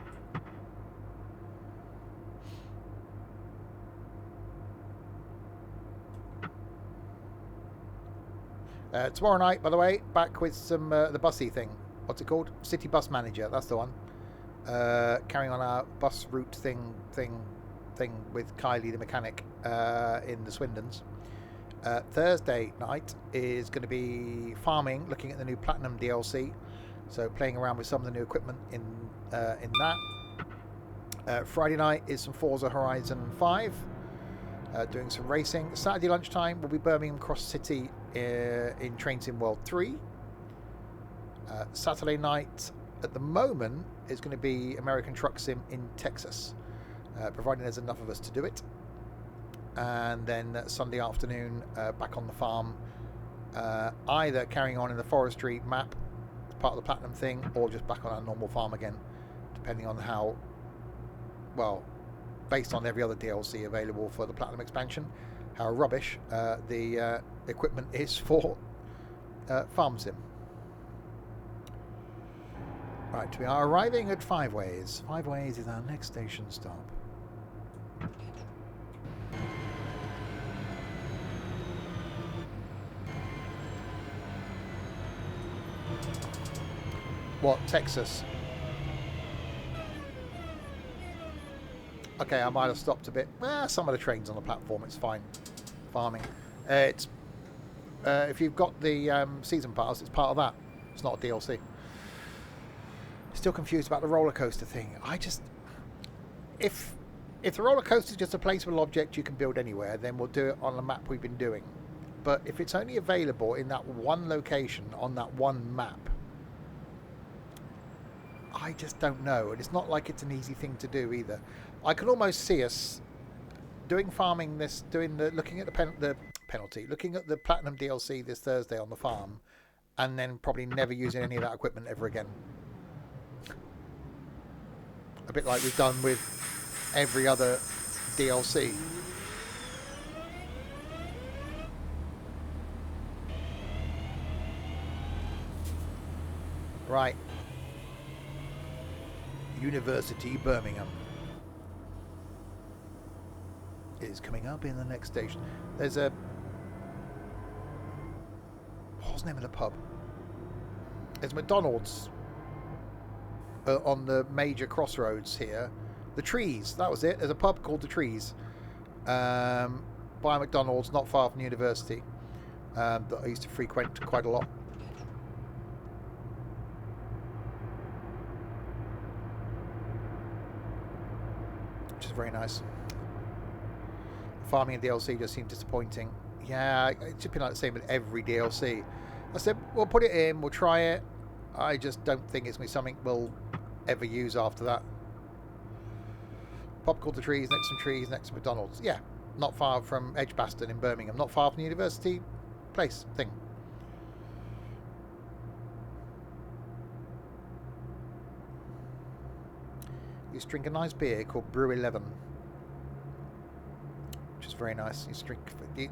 Tomorrow night, by the way, back with some the bussy thing. What's it called? City Bus Manager. That's the one. Carrying on our bus route thing with Kylie the mechanic in the Swindons. Thursday night is going to be farming, looking at the new Platinum DLC, so playing around with some of the new equipment in that. Friday night is some Forza Horizon 5, doing some racing. Saturday lunchtime will be Birmingham Cross City in Train Sim World 3. Saturday night at the moment is going to be American Truck Sim in Texas, providing there's enough of us to do it. And then Sunday afternoon, back on the farm, either carrying on in the forestry map, part of the Platinum thing, or just back on our normal farm again, depending on how, well, based on every other DLC available for the Platinum expansion, how rubbish the equipment is for Farm Sim. Right, we are arriving at 5 Ways. 5 Ways is our next station stop. What, Texas? Okay, I might have stopped a bit. Some of the trains on the platform, it's fine. Farming. It's if you've got the season pass, it's part of that. It's not a DLC. Still confused about the roller coaster thing. If the roller coaster is just a placeable object you can build anywhere, then we'll do it on the map we've been doing. But if it's only available in that one location on that one map, I just don't know. And it's not like it's an easy thing to do either. I can almost see us doing farming this, looking at the penalty, looking at the Platinum DLC this Thursday on the farm, and then probably never using any of that equipment ever again. A bit like we've done with every other DLC. Right. University Birmingham is coming up in the next station. There's a... What's the name of the pub? There's McDonald's on the major crossroads here. The Trees, that was it. There's a pub called The Trees by McDonald's, not far from the university, that I used to frequent quite a lot. Which is very nice. Farming and DLC just seemed disappointing. Yeah, it's just been like the same with every DLC. I said, we'll put it in, we'll try it. I just don't think it's going to be something we'll ever use after that. Pub called The Trees, next to some trees, next to McDonald's. Yeah, not far from Edgbaston in Birmingham, not far from the university place thing. You used to drink a nice beer called Brew 11. Which is very nice. You drink,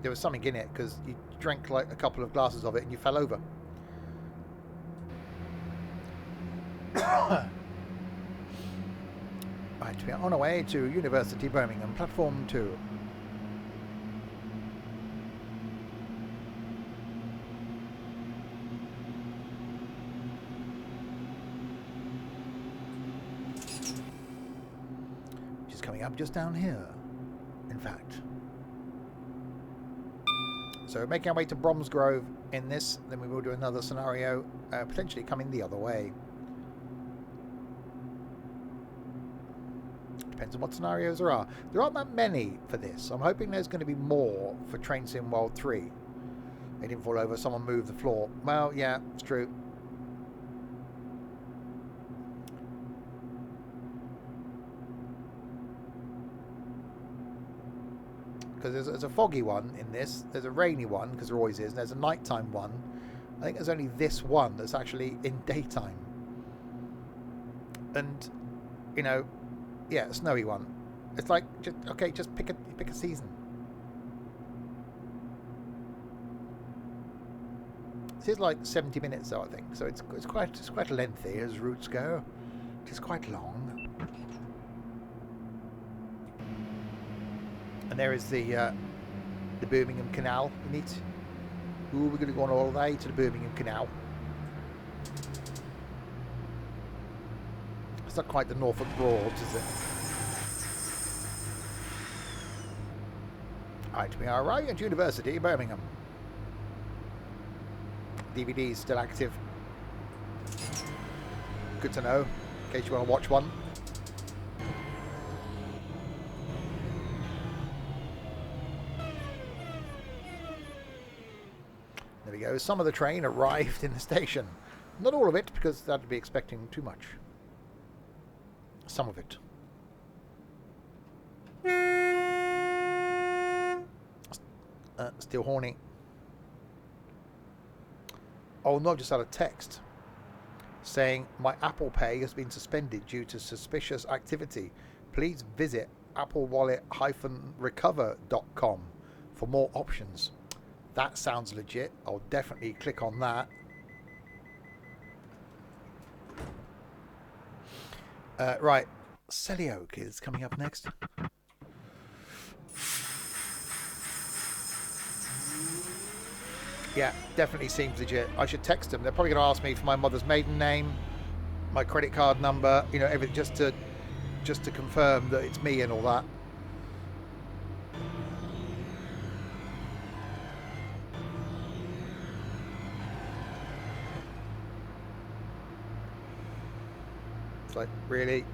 there was something in it because you drank like a couple of glasses of it and you fell over. Right, we are on our way to University Birmingham, platform 2. Which is coming up just down here, in fact. So making our way to Bromsgrove in this, then we will do another scenario, potentially coming the other way. Depends on what scenarios there are. There aren't that many for this. I'm hoping there's going to be more for Train Sim World 3. They didn't fall over, someone moved the floor. Well, yeah, it's true. Because there's a foggy one in this, there's a rainy one, because there always is, and there's a nighttime one. I think there's only this one that's actually in daytime. And, you know, yeah, a snowy one. It's like, just okay, just pick a season. This is like 70 minutes though, I think, so it's quite lengthy as routes go. It is quite long. And there is the Birmingham Canal in it. Ooh, we're going to go on all the way to the Birmingham Canal. It's not quite the Norfolk Broads, is it? Right, we are arriving at University Birmingham. DVD is still active. Good to know, in case you want to watch one. There we go. Some of the train arrived in the station. Not all of it, because that would be expecting too much. Some of it. Still horny. Oh no, just had a text saying my Apple Pay has been suspended due to suspicious activity. Please visit applewallet-recover.com for more options. That sounds legit. I'll definitely click on that. Right, Selly Oak is coming up next. Yeah, definitely seems legit. I should text them. They're probably going to ask me for my mother's maiden name, my credit card number, you know, everything, just to confirm that it's me and all that. It's like, really?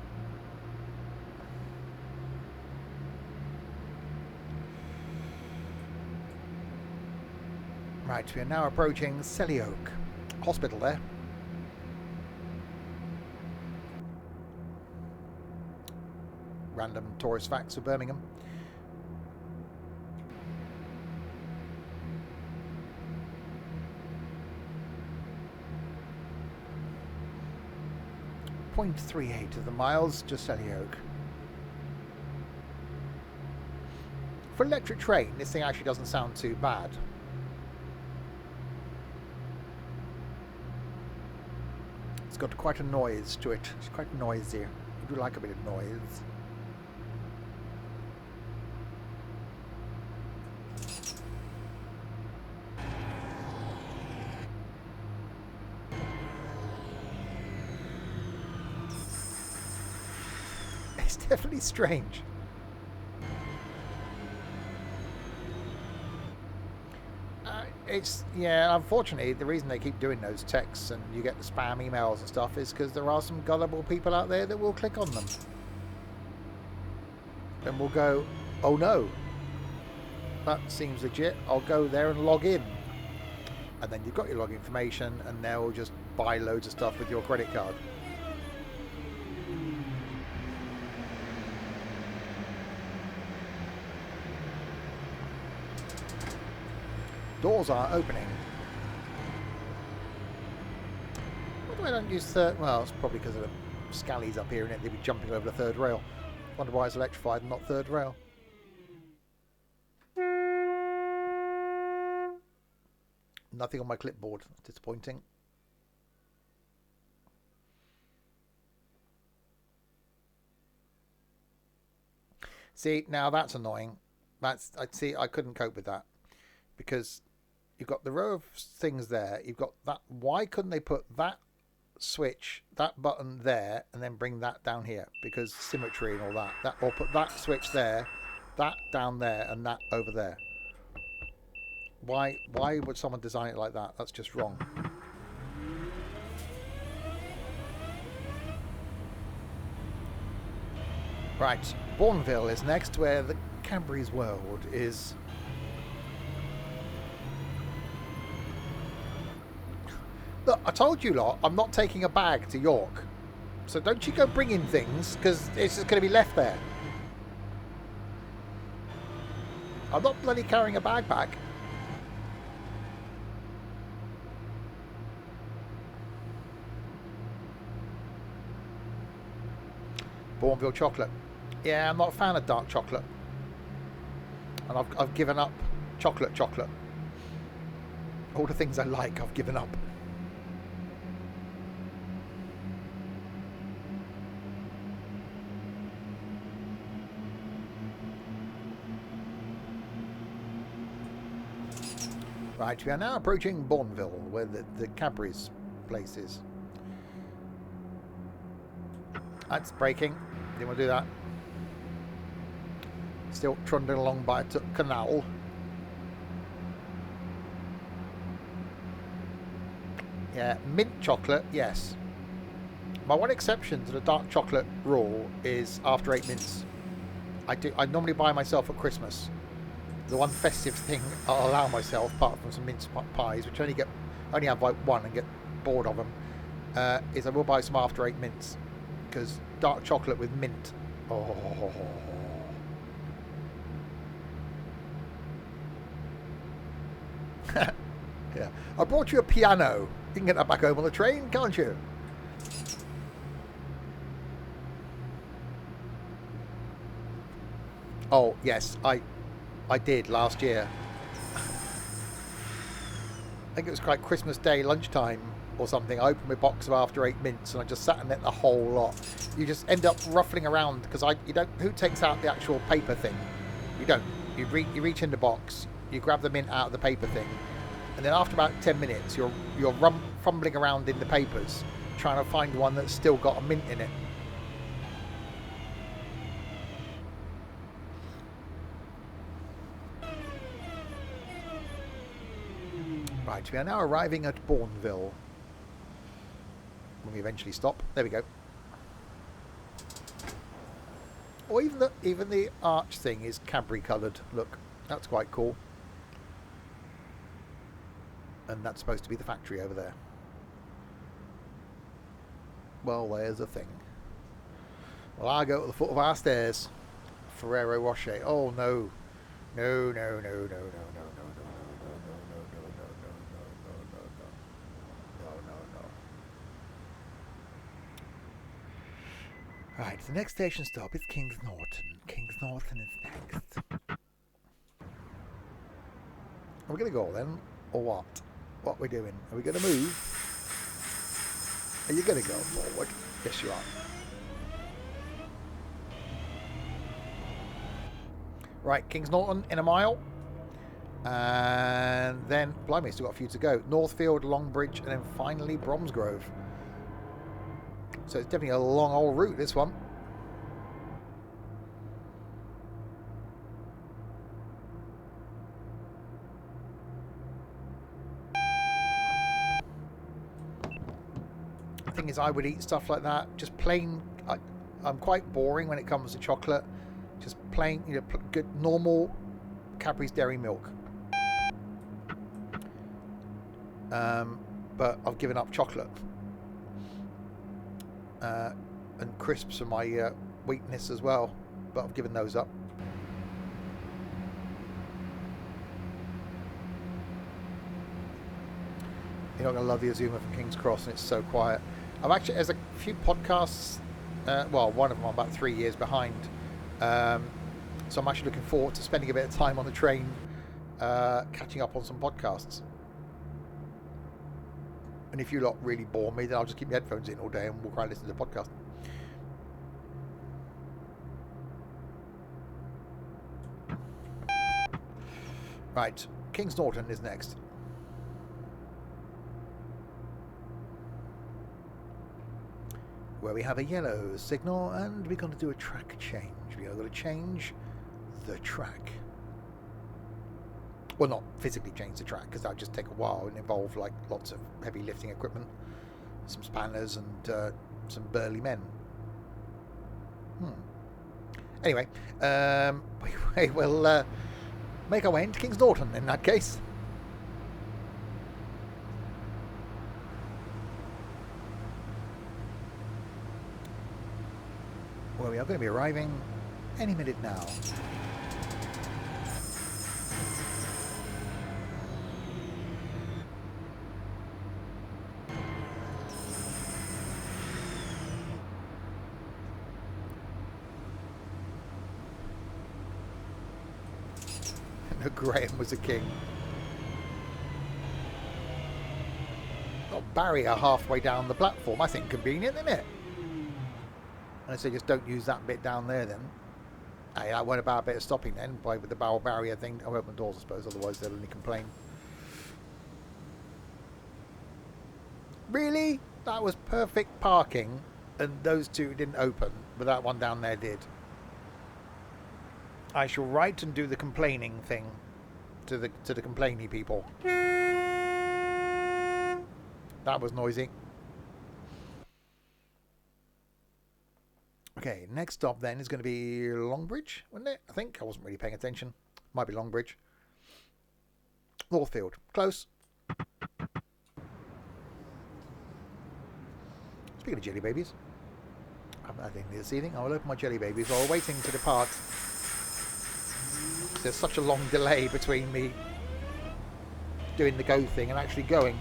Right, we are now approaching Selly Oak Hospital there. Random tourist facts of Birmingham. 0.38 of the miles, just Selly Oak. For an electric train, this thing actually doesn't sound too bad. It's got quite a noise to it. It's quite noisy. I do like a bit of noise. It's definitely strange. Yeah, unfortunately, the reason they keep doing those texts and you get the spam emails and stuff is because there are some gullible people out there that will click on them. And will go, oh no, that seems legit, I'll go there and log in. And then you've got your login information and they'll just buy loads of stuff with your credit card. Doors are opening. Why do I don't use third? Well, it's probably because of the scallies up here, and they'd be jumping over the third rail. Wonder why it's electrified and not third rail. Nothing on my clipboard. Disappointing. See, now that's annoying. I couldn't cope with that because you've got the row of things there. You've got that. Why couldn't they put that switch, that button there, and then bring that down here? Because symmetry and all that. Or put that switch there, that down there, and that over there. Why would someone design it like that? That's just wrong. Right, Bournville is next, where the Cadbury's World is. Look, I told you lot, I'm not taking a bag to York. So don't you go bringing things, because it's just going to be left there. I'm not bloody carrying a bag back. Bournville chocolate. Yeah, I'm not a fan of dark chocolate. And I've given up chocolate. All the things I like, I've given up. Right, we are now approaching Bournville, where the Cadbury's place is. That's braking. Didn't want to do that. Still trundling along by a canal. Yeah, mint chocolate, yes. My one exception to the dark chocolate rule is after 8 mints. I normally buy myself at Christmas. The one festive thing I'll allow myself, apart from some mince pies, which only have like one and get bored of them, is I will buy some after 8 mints, because dark chocolate with mint. Oh. Yeah, I brought you a piano. You can get that back home on the train, can't you? Oh yes, I did last year. I think it was quite Christmas Day lunchtime or something. I opened my box of after 8 mints and I just sat in it the whole lot. You just end up ruffling around because you don't. Who takes out the actual paper thing? You don't. You reach in the box, you grab the mint out of the paper thing, and then after about 10 minutes, you're fumbling around in the papers trying to find one that's still got a mint in it. Right, we are now arriving at Bournville. When we eventually stop. There we go. Or even the arch thing is Cadbury coloured. Look, that's quite cool. And that's supposed to be the factory over there. Well, there's a thing. Well, I go to the foot of our stairs. Ferrero Rocher. Oh no. No. Right, the next station stop is King's Norton. King's Norton is next. Are we going to go then, or what? What are we doing? Are we going to move? Are you going to go forward? Yes, you are. Right, King's Norton in a mile. And then, blimey, still got a few to go. Northfield, Longbridge, and then finally Bromsgrove. So it's definitely a long old route, this one. The thing is, I would eat stuff like that. Just plain... I'm quite boring when it comes to chocolate. Just plain, you know, good, normal Cadbury's Dairy Milk. But I've given up chocolate. And crisps are my weakness as well. But I've given those up. You're not going to love the Azuma from King's Cross, and it's so quiet. I've actually, there's a few podcasts, well, one of them I'm about 3 years behind. So I'm actually looking forward to spending a bit of time on the train, catching up on some podcasts. And if you lot really bore me, then I'll just keep my headphones in all day and walk around listening to the podcast. Right, King's Norton is next. Where we have a yellow signal, and we're going to do a track change. We're going to change the track. Well, not physically change the track, because that would just take a while and involve like lots of heavy lifting equipment, some spanners, and some burly men. Anyway, we will make our way into King's Norton in that case. Where we are going to be arriving any minute now. No, Graham was a king. Got a barrier halfway down the platform. I think convenient, isn't it? I say just don't use that bit down there then. Hey, that went about a bit of stopping then by with the barrel barrier thing. I'll open the doors I suppose, otherwise they'll only complain. Really? That was perfect parking and those two didn't open, but that one down there did. I shall write and do the complaining thing to the complainy people. That was noisy. Okay, next stop then is going to be Longbridge, wasn't it? I think. I wasn't really paying attention. Might be Longbridge. Northfield. Close. Speaking of jelly babies, I haven't had anything this evening. I will open my jelly babies while we're waiting to depart. There's such a long delay between me doing the go thing and actually going.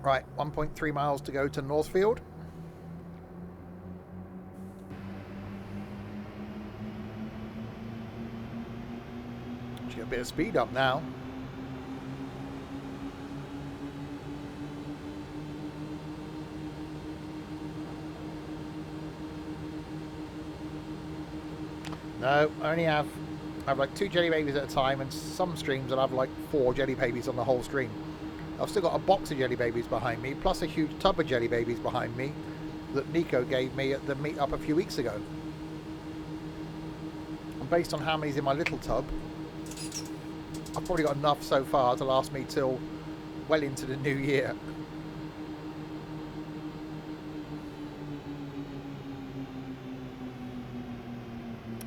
Right, 1.3 miles to go to Northfield. Actually, a bit of speed up now. No, I have like 2 jelly babies at a time, and some streams I'll have like 4 jelly babies on the whole stream. I've still got a box of jelly babies behind me, plus a huge tub of jelly babies behind me that Nico gave me at the meet-up a few weeks ago. And based on how many's in my little tub, I've probably got enough so far to last me till well into the new year.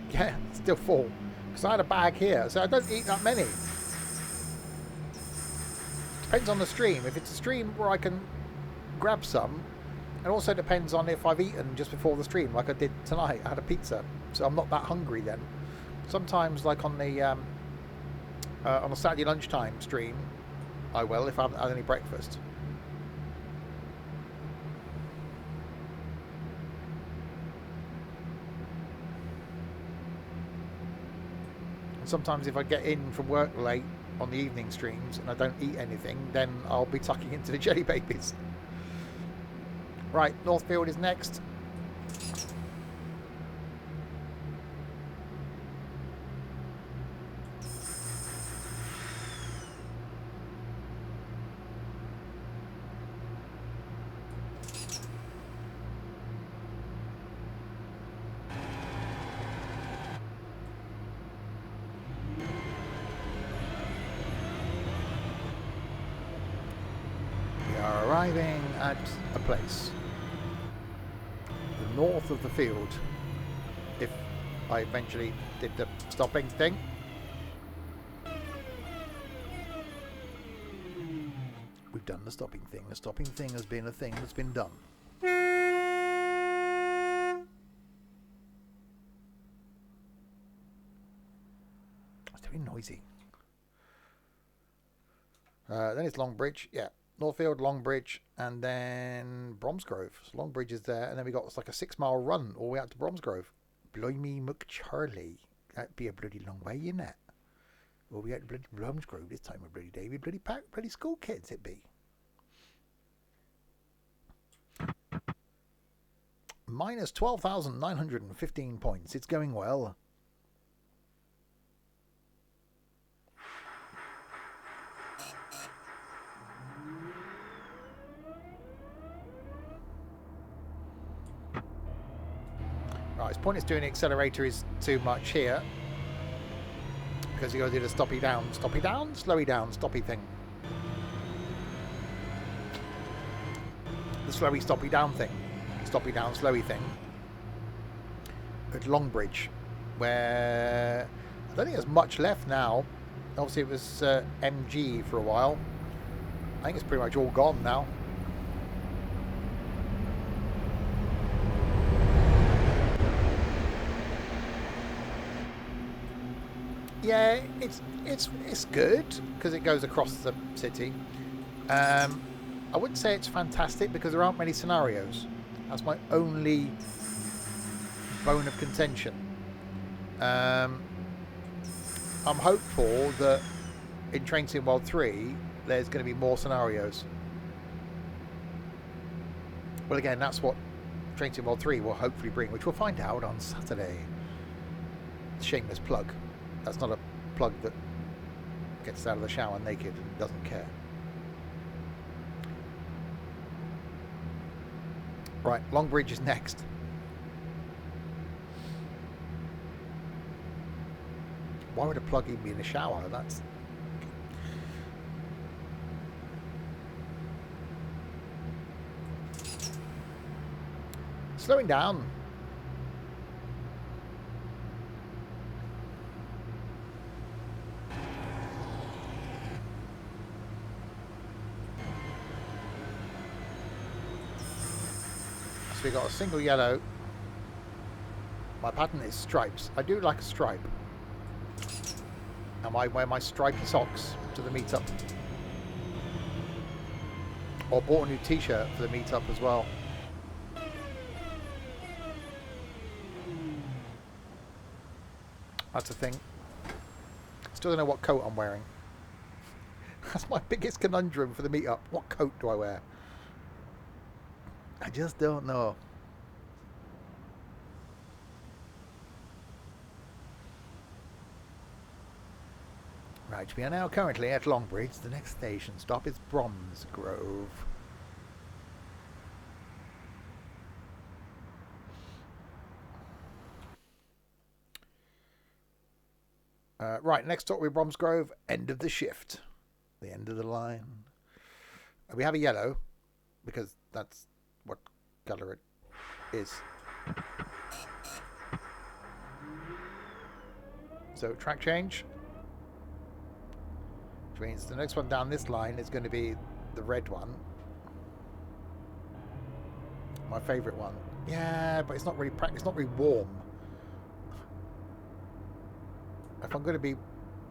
Yeah, it's still full. Because I had a bag here, so I don't eat that many. Depends on the stream. If it's a stream where I can grab some, It also depends on if I've eaten just before the stream, like I did tonight. I had a pizza, so I'm not that hungry then. Sometimes, like on a Saturday lunchtime stream, I will if I haven't had any breakfast. And sometimes if I get in from work late on the evening streams and I don't eat anything, then I'll be tucking into the jelly babies. Right, Northfield is next. We are arriving at a place north of the field, if I eventually did the stopping thing. We've done the stopping thing. The stopping thing has been a thing that's been done. It's very noisy. Then it's Longbridge, yeah. Northfield, Longbridge, and then Bromsgrove. So Longbridge is there, and then we got like a 6-mile run all the way out to Bromsgrove. Blimey McCharlie. That'd be a bloody long way, innit? Well, we had bloody Bromsgrove this time of bloody day. We bloody packed bloody school kids, it'd be. Minus 12,915 points. It's going well. Right, his point is doing the accelerator is too much here. Because you got to do the stoppy down, slowy down, stoppy thing. The slowy, stoppy down thing. Stoppy down, slowy thing. At Longbridge, where I don't think there's much left now. Obviously it was MG for a while. I think it's pretty much all gone now. Yeah, it's good because it goes across the city. I wouldn't say it's fantastic because there aren't many scenarios. That's my only bone of contention. I'm hopeful that in Train Sim World 3 there's going to be more scenarios. Well, again, that's what Train Sim World 3 will hopefully bring, which we'll find out on Saturday. Shameless plug. That's not a plug that gets out of the shower naked and doesn't care. Right, Longbridge is next. Why would a plug even be in the shower? That's... Slowing down. So we got a single yellow. My pattern is stripes. I do like a stripe. And I wear my stripy socks to the meetup. Or bought a new t-shirt for the meetup as well. That's the thing. Still don't know what coat I'm wearing. That's my biggest conundrum for the meetup. What coat do I wear? I just don't know. Right, we are now currently at Longbridge. The next station stop is Bromsgrove. Right, next stop with Bromsgrove. End of the shift. The end of the line. We have a yellow because that's what colour it is. So track change, which means the next one down this line is going to be the red one. my favourite one. Yeah, but it's not really it's not really warm. If I'm going to be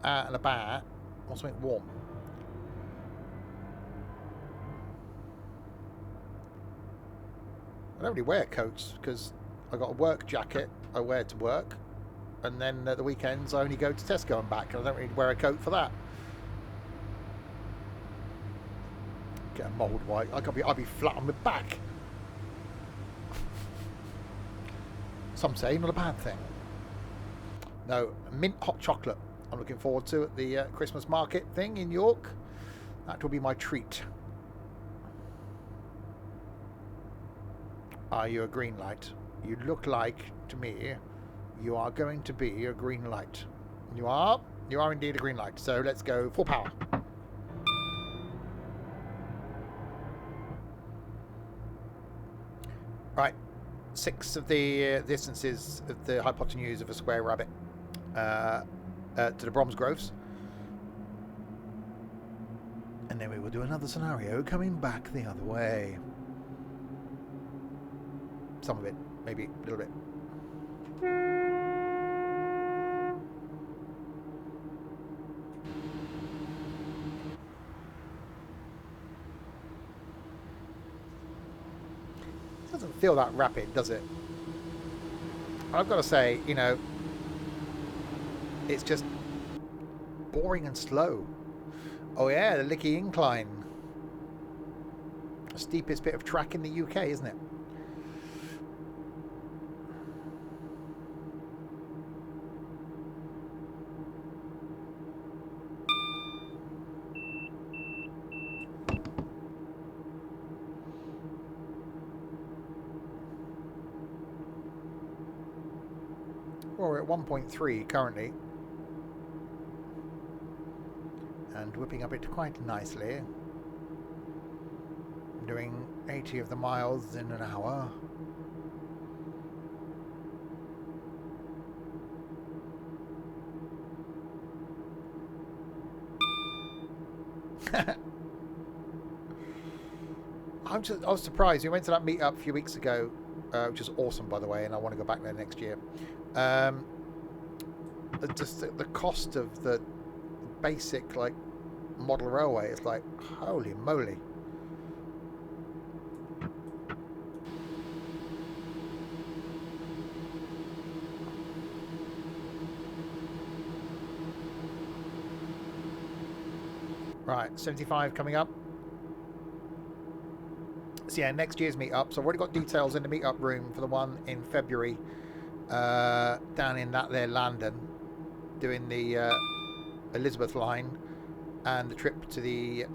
out and about, I want something warm. I don't really wear coats because I got a work jacket I wear to work, and then at the weekends I only go to Tesco and back, and I don't really wear a coat for that. Get a mould white. I'd be flat on my back. Some say not a bad thing. No, mint hot chocolate. I'm looking forward to at the Christmas market thing in York. That will be my treat. Are you a green light? You look like, to me, you are going to be a green light. You are? You are indeed a green light. So let's go full power. Right. 6 of the distances of the hypotenuse of a square rabbit to the Bromsgroves. And then we will do another scenario coming back the other way. Some of it, maybe a little bit. It doesn't feel that rapid, does it? I've got to say, you know, it's just boring and slow. Oh yeah, the Licky Incline. Steepest bit of track in the UK, isn't it? Well, we're at 1.3 currently. And whipping up it quite nicely. Doing 80 of the miles in an hour. I was surprised. We went to that meet-up a few weeks ago, which was awesome, by the way, and I want to go back there next year. Just the cost of the basic, like, model railway is like, holy moly. Right, 75 coming up. So yeah, next year's meet-up. So I've already got details in the meet-up room for the one in February down in that there London, doing the Elizabeth line and the trip to the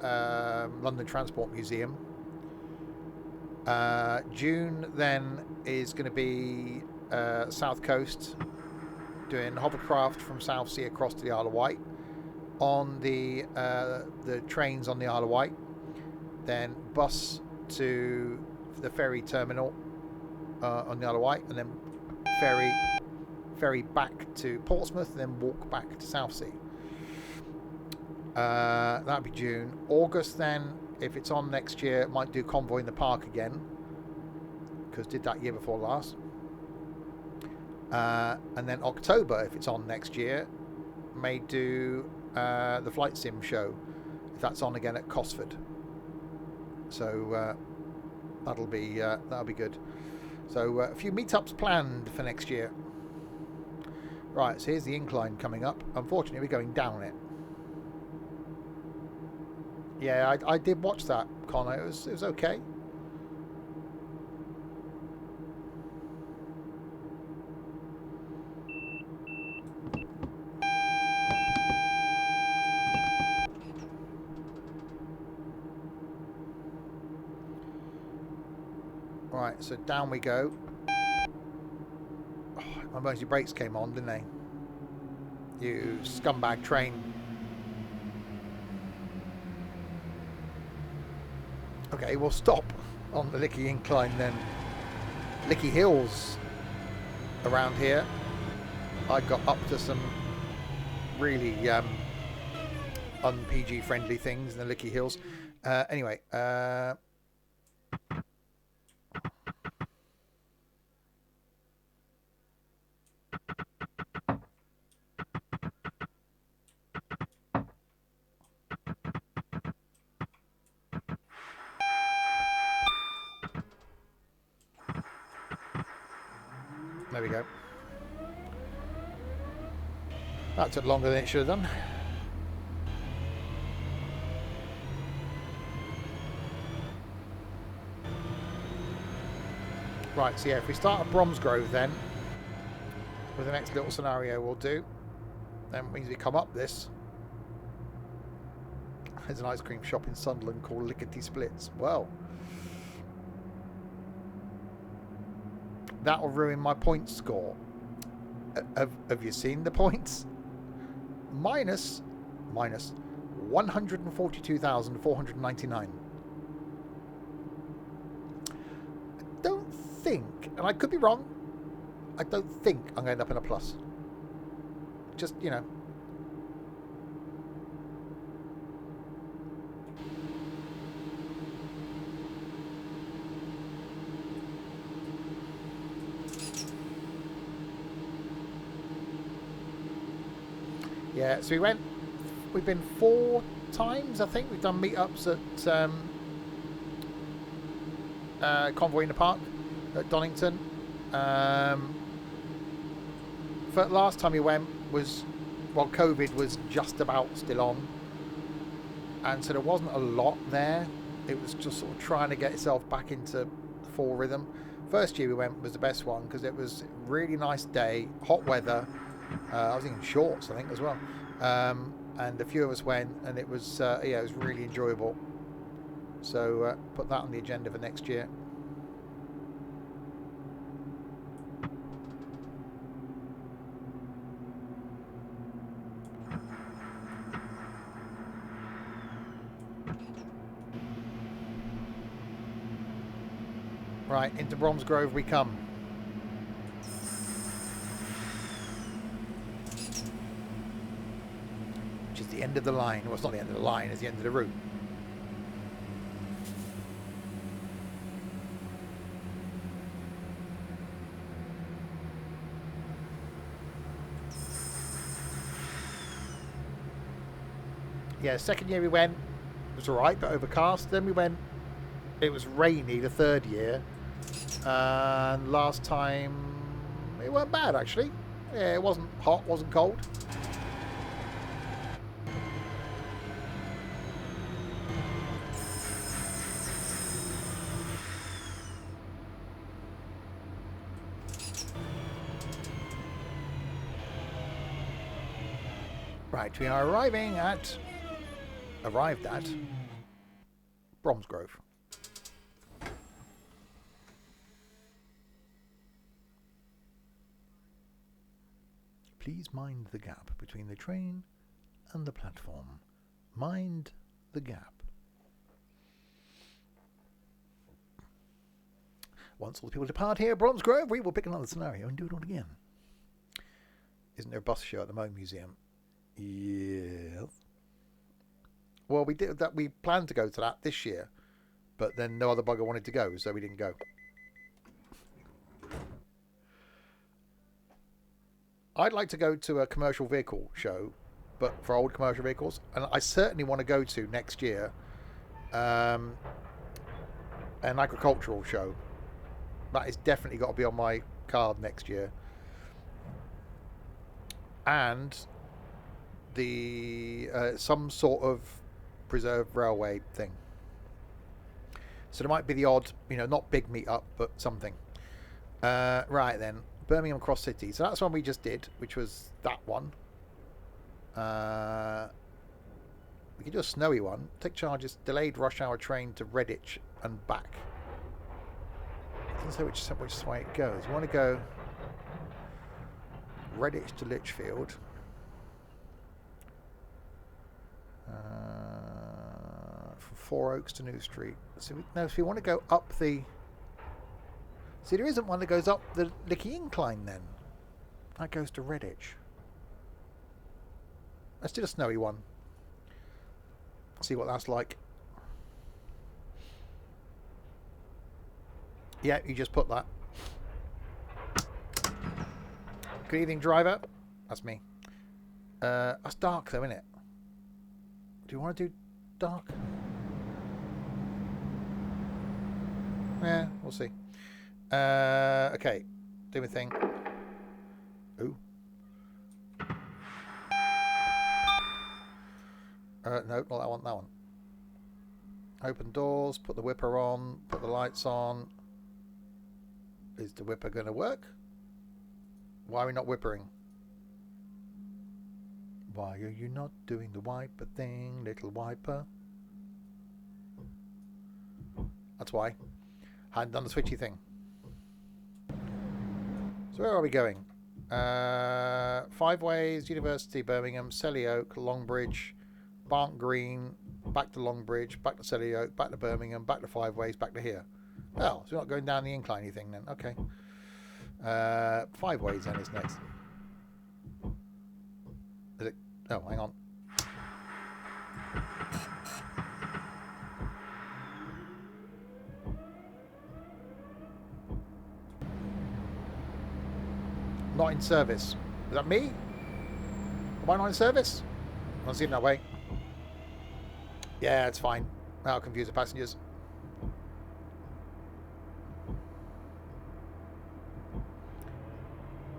London Transport Museum. June then is going to be South Coast, doing hovercraft from Southsea across to the Isle of Wight on the trains on the Isle of Wight, then bus to the ferry terminal on the Isle of Wight, and then ferry back to Portsmouth, and then walk back to Southsea. That'll be June. August then, if it's on next year, might do Convoy in the Park again, because did that year before last. And then October, if it's on next year, may do the Flight Sim show, if that's on again at Cosford. So that'll be good. So a few meetups planned for next year. Right, so here's the incline coming up. Unfortunately, we're going down it. Yeah, I did watch that, Connor. It was okay. Right, so down we go. Oh, my emergency brakes came on, didn't they? You scumbag train. Okay, we'll stop on the Licky Incline then. Licky Hills around here. I got up to some really un-PG friendly things in the Licky Hills. Anyway, There we go. That took longer than it should have done. Right, so yeah, if we start at Bromsgrove then, with the next little scenario we'll do, then it means we come up this. There's an ice cream shop in Sunderland called Lickety Splits. Well, that'll ruin my point score. Have you seen the points? Minus 142,499. I don't think, and I could be wrong, I don't think I'm going to end up in a plus. Just, you know. Yeah, so we've been 4 times, I think. We've done meetups at Convoy in the Park at Donington. For last time we went was, well, COVID was just about still on. And so there wasn't a lot there. It was just sort of trying to get itself back into full rhythm. First year we went was the best one because it was a really nice day, hot weather. I was in shorts, I think, as well. And a few of us went, and it was yeah, it was really enjoyable. So put that on the agenda for next year. Right, into Bromsgrove we come. Which is the end of the line. Well, it's not the end of the line, it's the end of the route. Yeah, second year we went, it was alright, but overcast. Then we went, it was rainy the third year. And last time, it weren't bad actually. Yeah, it wasn't hot, wasn't cold. Right, we are arrived at Bromsgrove. Please mind the gap between the train and the platform. Mind the gap. Once all the people depart here, Bromsgrove, we will pick another scenario and do it all again. Isn't there a bus show at the Moe Museum? Yes. Well, we did that. We planned to go to that this year, but then no other bugger wanted to go, so we didn't go. I'd like to go to a commercial vehicle show, but for old commercial vehicles, and I certainly want to go to next year an agricultural show. That is definitely got to be on my card next year. And the some sort of preserved railway thing. So there might be the odd, you know, not big meet up, but something. Right then. Birmingham Cross City. So that's one we just did, which was that one. We could do a snowy one. Take charges, delayed rush hour train to Redditch and back. It doesn't say which way it goes. We want to go Redditch to Lichfield. From Four Oaks to New Street. So if we want to go up the... See, there isn't one that goes up the Licky Incline then. That goes to Redditch. Let's do a snowy one. See what that's like. Yeah, you just put that. Good evening, driver. That's me. That's dark though, isn't it? Do you want to do dark? Yeah, we'll see. Okay, do my thing. No, not that one, that one. Open doors, put the whipper on, put the lights on. Is the whipper going to work? Why are we not whippering? Why are you not doing the wiper thing, little wiper? That's why. Hadn't done the switchy thing. So where are we going? 5 Ways, University, Birmingham, Selly Oak, Longbridge, Barnt Green, back to Longbridge, back to Selly Oak, back to Birmingham, back to 5 Ways, back to here. Oh, so we're not going down the incline thing then. Okay. 5 Ways then is next. Is it? Oh, hang on. Not in service. Is that me? Am I not in service? I don't see it that way. Yeah, it's fine. That'll confuse the passengers.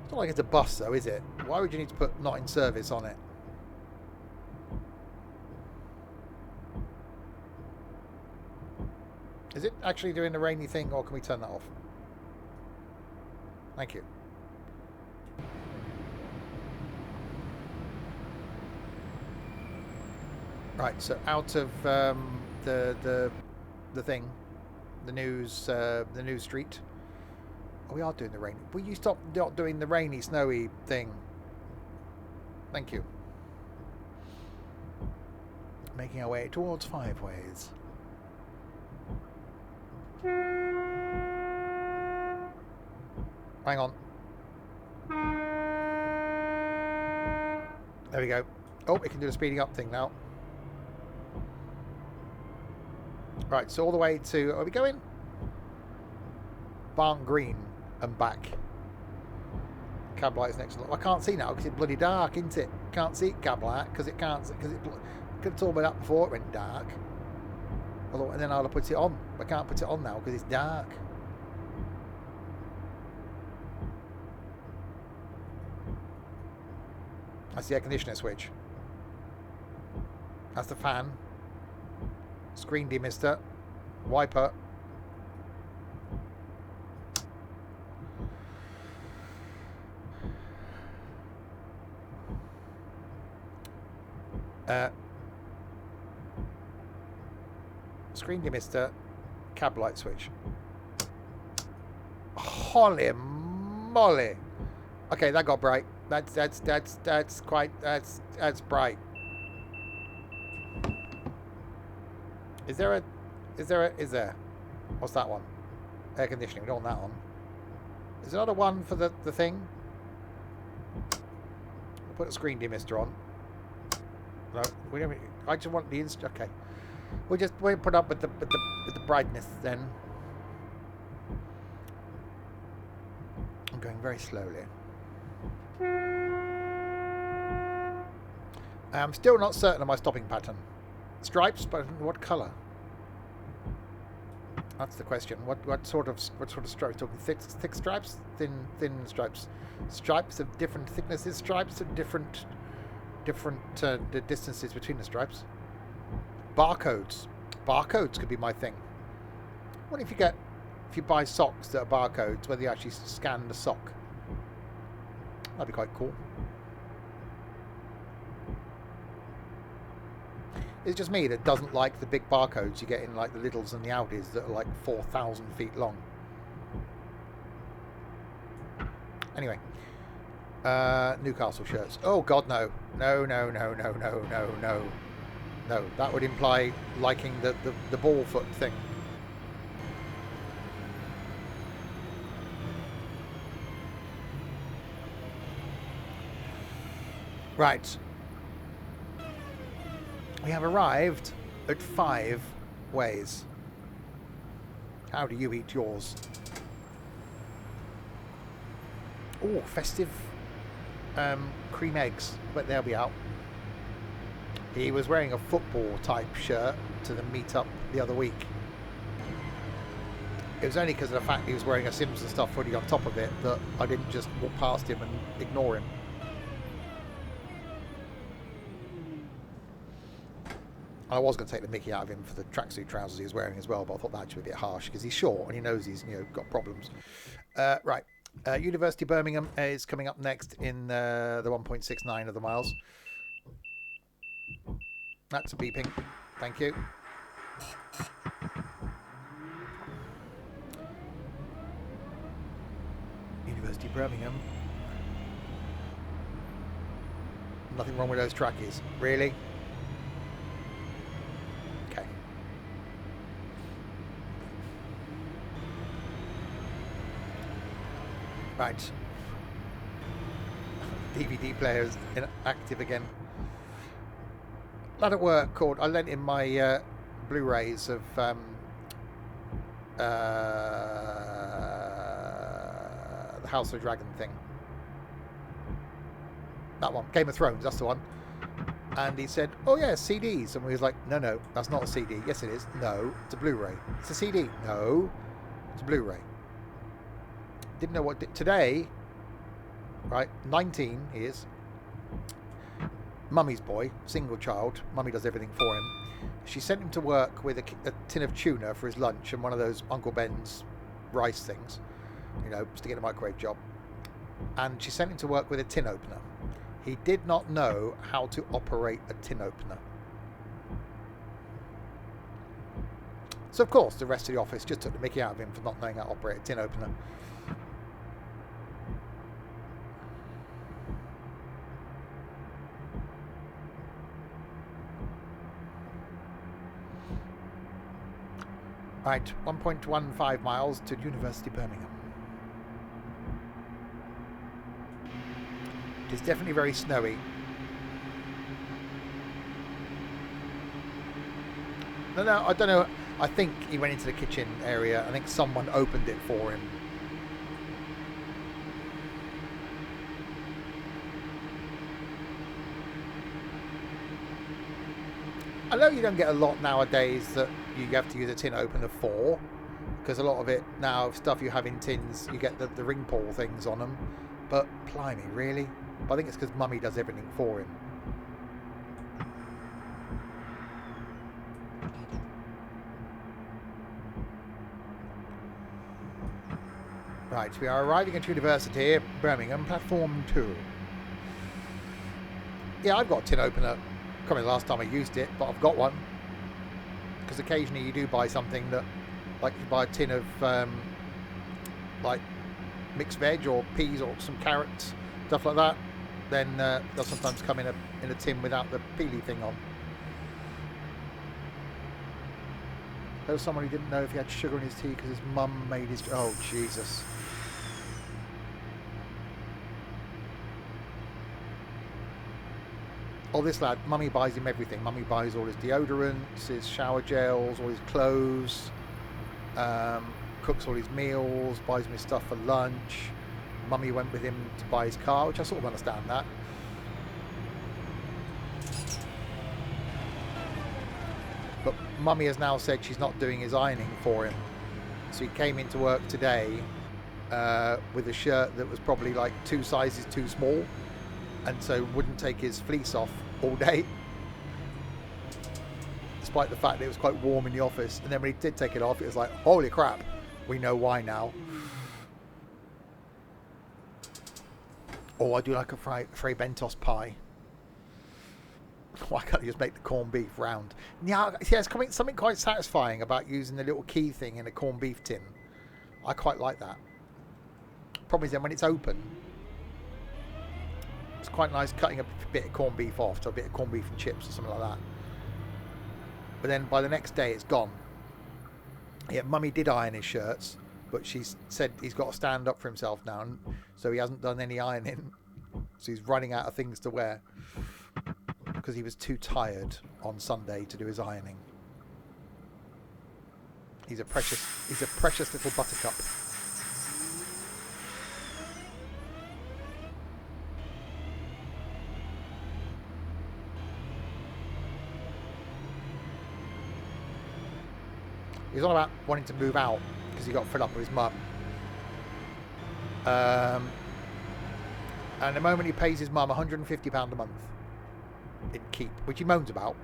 It's not like it's a bus though, is it? Why would you need to put not in service on it? Is it actually doing the rainy thing, or can we turn that off? Thank you. Right, so out of the thing, the news street. Oh, we are doing the rainy. Will you stop not doing the rainy, snowy thing? Thank you. Making our way towards 5 Ways. Hang on. There we go. Oh, we can do the speeding up thing now. Right, so all the way to... Are we going? Barnt Green and back. Cab light's next to... I can't see now because it's bloody dark, isn't it? Can't see it, cab light, because it can't... Because it could have told me that before it went dark. Although, and then I'll put it on. I can't put it on now because it's dark. That's the air conditioner switch. That's the fan. Screen demister. Wiper. Screen demister. Cab light switch. Holy moly. Okay, that got bright. That's bright. Is there? What's that one? Air conditioning. We don't want that on. Is there another one for the thing? We'll put a screen demister on. No, we don't. I just want the okay. We'll put up with the brightness then. I'm going very slowly. I'm still not certain of my stopping pattern. Stripes, but what colour? That's the question. What sort of stripes? Talking thick stripes, thin stripes, stripes of different thicknesses, stripes of different the distances between the stripes. Barcodes could be my thing. What if you buy socks that are barcodes, whether you actually scan the sock? That'd be quite cool. It's just me that doesn't like the big barcodes you get in like the Lidls and the Audis that are like 4,000 feet long. Anyway, Newcastle shirts. Oh God, no. No. That would imply liking the ball foot thing. Right. We have arrived at 5 Ways. How do you eat yours? Oh, festive cream eggs, but they'll be out. He was wearing a football type shirt to the meet-up the other week. It was only because of the fact he was wearing a Simpson stuff hoodie on top of it that I didn't just walk past him and ignore him. I was going to take the mickey out of him for the tracksuit trousers he was wearing as well, but I thought that should be a bit harsh because he's short and he knows he's got problems. Right. University Birmingham is coming up next in the 1.69 of the miles. That's a beeping. Thank you. University Birmingham. Nothing wrong with those trackies. Really? Okay. Right. DVD players inactive again. Lad at work called. I lent him my Blu-rays of the House of the Dragon thing. That one, Game of Thrones. That's the one. And he said, "Oh yeah, CDs." And we was like, "No, that's not a CD." "Yes, it is." "No, it's a Blu-ray." "It's a CD." "No, it's a Blu-ray." Didn't know what today. Right, 19 he is. Mummy's boy, single child. Mummy does everything for him. She sent him to work with a tin of tuna for his lunch and one of those Uncle Ben's rice things, just to get a microwave job. And she sent him to work with a tin opener. He did not know how to operate a tin opener. So of course the rest of the office just took the mickey out of him for not knowing how to operate a tin opener. Right, 1.15 miles to University Birmingham. It is definitely very snowy. No, I don't know. I think he went into the kitchen area. I think someone opened it for him. I know you don't get a lot nowadays that you have to use a tin opener for, because a lot of it now, stuff you have in tins, you get the ring pull things on them. But blimey, really? But I think it's because Mummy does everything for him. Right, we are arriving at University, Birmingham, platform 2. Yeah, I've got a tin opener. I can't remember the last time I used it, but I've got one. Because occasionally you do buy something that, like you buy a tin of, like mixed veg or peas or some carrots, stuff like that. Then they'll sometimes come in a tin without the peely thing on. There was someone who didn't know if he had sugar in his tea because his mum made his... Oh, Jesus. Oh, this lad, Mummy buys him everything. Mummy buys all his deodorants, his shower gels, all his clothes, cooks all his meals, buys him his stuff for lunch. Mummy went with him to buy his car, which I sort of understand that. But Mummy has now said she's not doing his ironing for him. So he came into work today with a shirt that was probably like 2 sizes too small, and so wouldn't take his fleece off all day, despite the fact that it was quite warm in the office. And then when he did take it off, it was like, holy crap, we know why now. Oh, I do like a Frey Bentos pie. Why can't you just make the corned beef round? Yeah, it's something quite satisfying about using the little key thing in a corned beef tin. I quite like that. Problem is then when it's open, it's quite nice cutting a bit of corned beef off to a bit of corned beef and chips or something like that. But then by the next day it's gone. Yeah, Mummy did iron his shirts, but she said he's got to stand up for himself now, so he hasn't done any ironing. So he's running out of things to wear because he was too tired on Sunday to do his ironing. He's a precious little buttercup. He's on about wanting to move out because he got fed up with his mum. And the moment he pays his mum £150 a month in keep, which he moans about,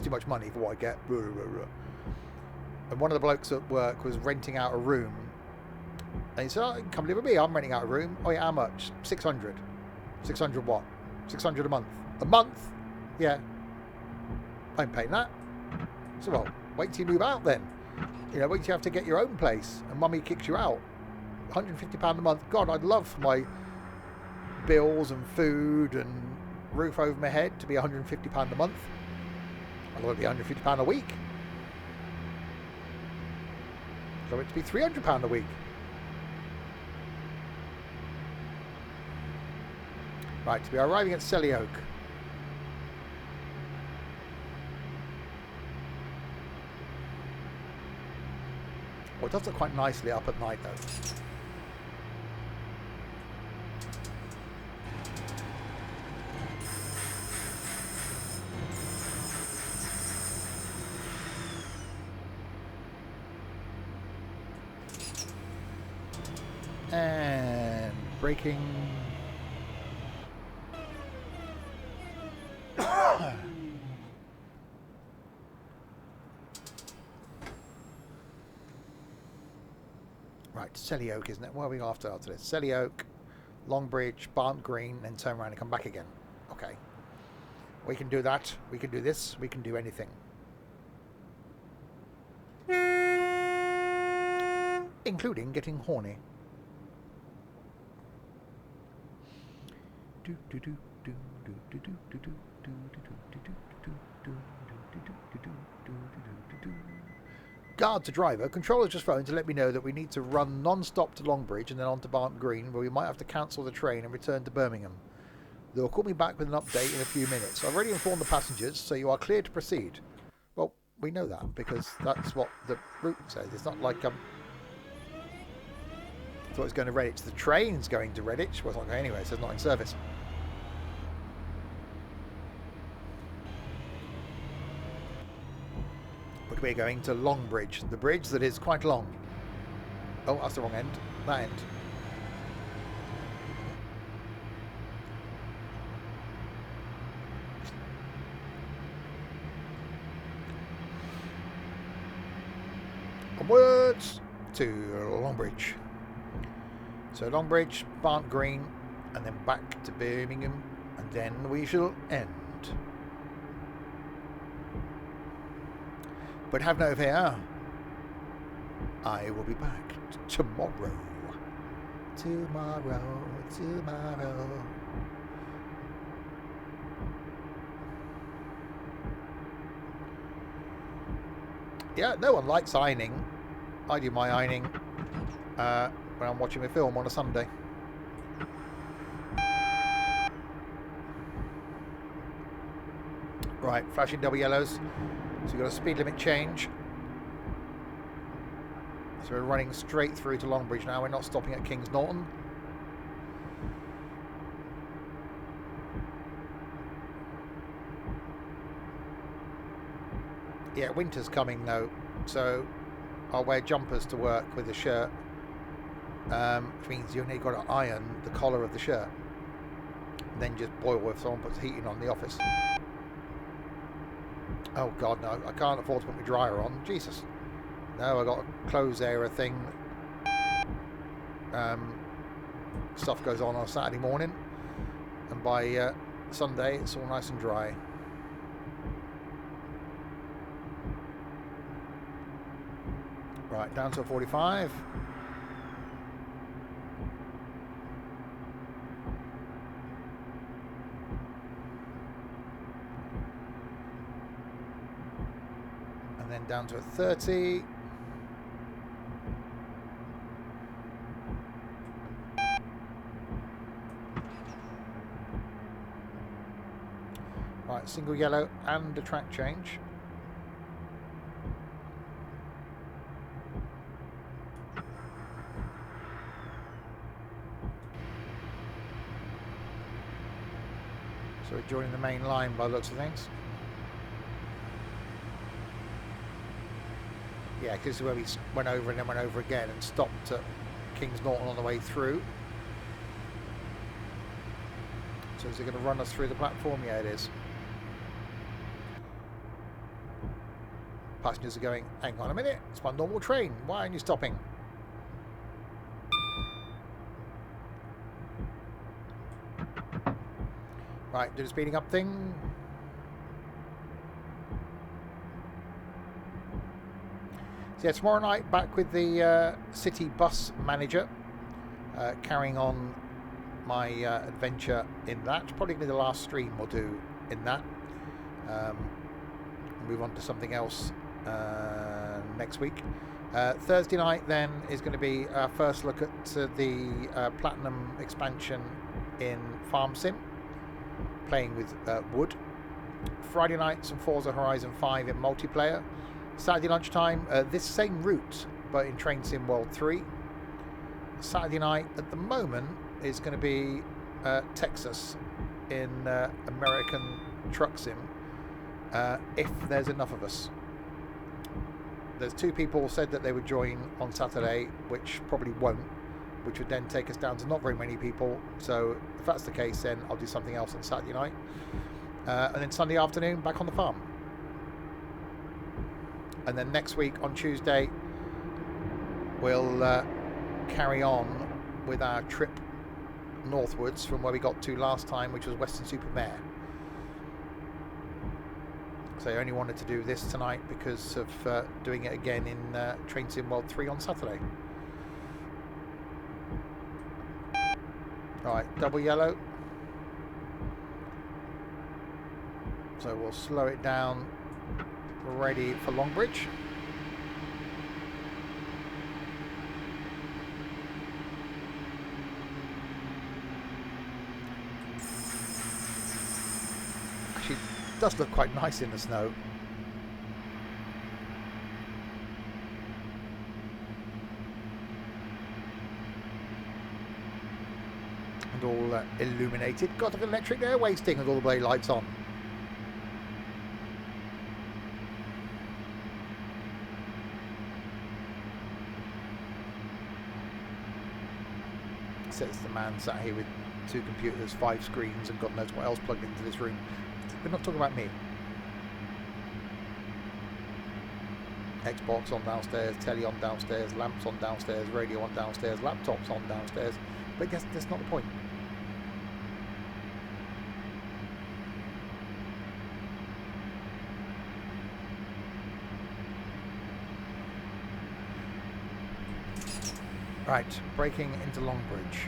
It's too much money for what I get. And one of the blokes at work was renting out a room. And he said, oh, come live with me. I'm renting out a room. Oh, yeah, how much? 600. 600 what? 600 a month. A month? Yeah. I ain't paying that. So, well, wait till you move out then. You know, wait till you have to get your own place and mummy kicks you out. £150 a month. God, I'd love for my bills and food and roof over my head to be £150 a month. I'd love it to be £150 a week. I'd love it to be £300 a week. Right, we are arriving at Selly Oak. Well, it does look quite nicely up at night, though. And braking. Right, Selly Oak, isn't it? Where are we after this? Selly Oak, Longbridge, Barnt Green, then turn around and come back again. Okay. We can do that. We can do this. We can do anything. Including getting horny. Guard to driver. Controller's just phoned to let me know that we need to run non-stop to Longbridge and then on to Barnt Green, where we might have to cancel the train and return to Birmingham. They'll call me back with an update in a few minutes. I've already informed the passengers, so you are clear to proceed. Well, we know that because that's what the route says. It's not like I thought it was going to Redditch. The train's going to Redditch. Well, it's not going anywhere, so it's not in service. But we're going to Longbridge, the bridge that is quite long. Oh, that's the wrong end. That end. Onwards to Longbridge. So Longbridge, Barnt Green, and then back to Birmingham, and then we shall end. But have no fear, I will be back tomorrow. Tomorrow. Yeah, no one likes ironing. I do my ironing when I'm watching a film on a Sunday. Right, flashing double yellows. So we've got a speed limit change. So we're running straight through to Longbridge now. We're not stopping at King's Norton. Yeah, winter's coming though, so I'll wear jumpers to work with the shirt, which means you've only got to iron the collar of the shirt, and then just boil if someone puts heating on the office. Oh god, no, I can't afford to put my dryer on. Jesus. No, I got a clothes area thing. Stuff goes on Saturday morning, and by Sunday it's all nice and dry. Right, down to a 45. And then down to a 30. Right, single yellow and a track change. So we're joining the main line by the looks of things. Yeah, because this is where we went over and then went over again and stopped at King's Norton on the way through. So is it going to run us through the platform? Yeah, it is. Passengers are going, hang on a minute, it's my normal train. Why aren't you stopping? Right, do the speeding up thing. So yeah, tomorrow night back with the city bus manager, carrying on my adventure in that. Probably going to be the last stream we'll do in that. Move on to something else next week. Thursday night then is going to be our first look at the Platinum expansion in Farm Sim, playing with wood. Friday night some Forza Horizon 5 in multiplayer. Saturday lunchtime this same route but in Train Sim World 3. Saturday night at the moment is going to be Texas in American Truck Sim, if there's enough of us. There's 2 people said that they would join on Saturday, which probably won't, which would then take us down to not very many people. So if that's the case, then I'll do something else on Saturday night, and then Sunday afternoon back on the farm. And then next week on Tuesday we'll carry on with our trip northwards from where we got to last time, which was Weston-super-Mare. So I only wanted to do this tonight because of doing it again in Train Sim World 3 on Saturday. Right, double yellow. So we'll slow it down, ready for Longbridge. Actually, it does look quite nice in the snow. And all illuminated. Got an electric air wasting with all the blade lights on. Says the man sat here with 2 computers, 5 screens, and God knows what else plugged into this room. We're not talking about me. Xbox on downstairs, telly on downstairs, lamps on downstairs, radio on downstairs, laptops on downstairs. But I guess that's not the point. Right, breaking into Longbridge.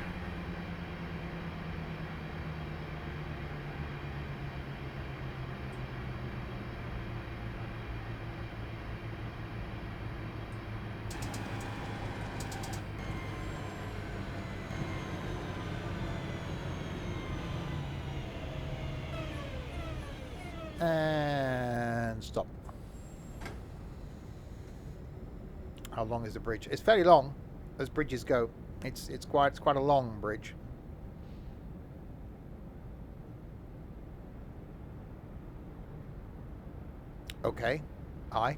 And stop. How long is the bridge? It's fairly long, as bridges go. It's quite a long bridge. Okay. I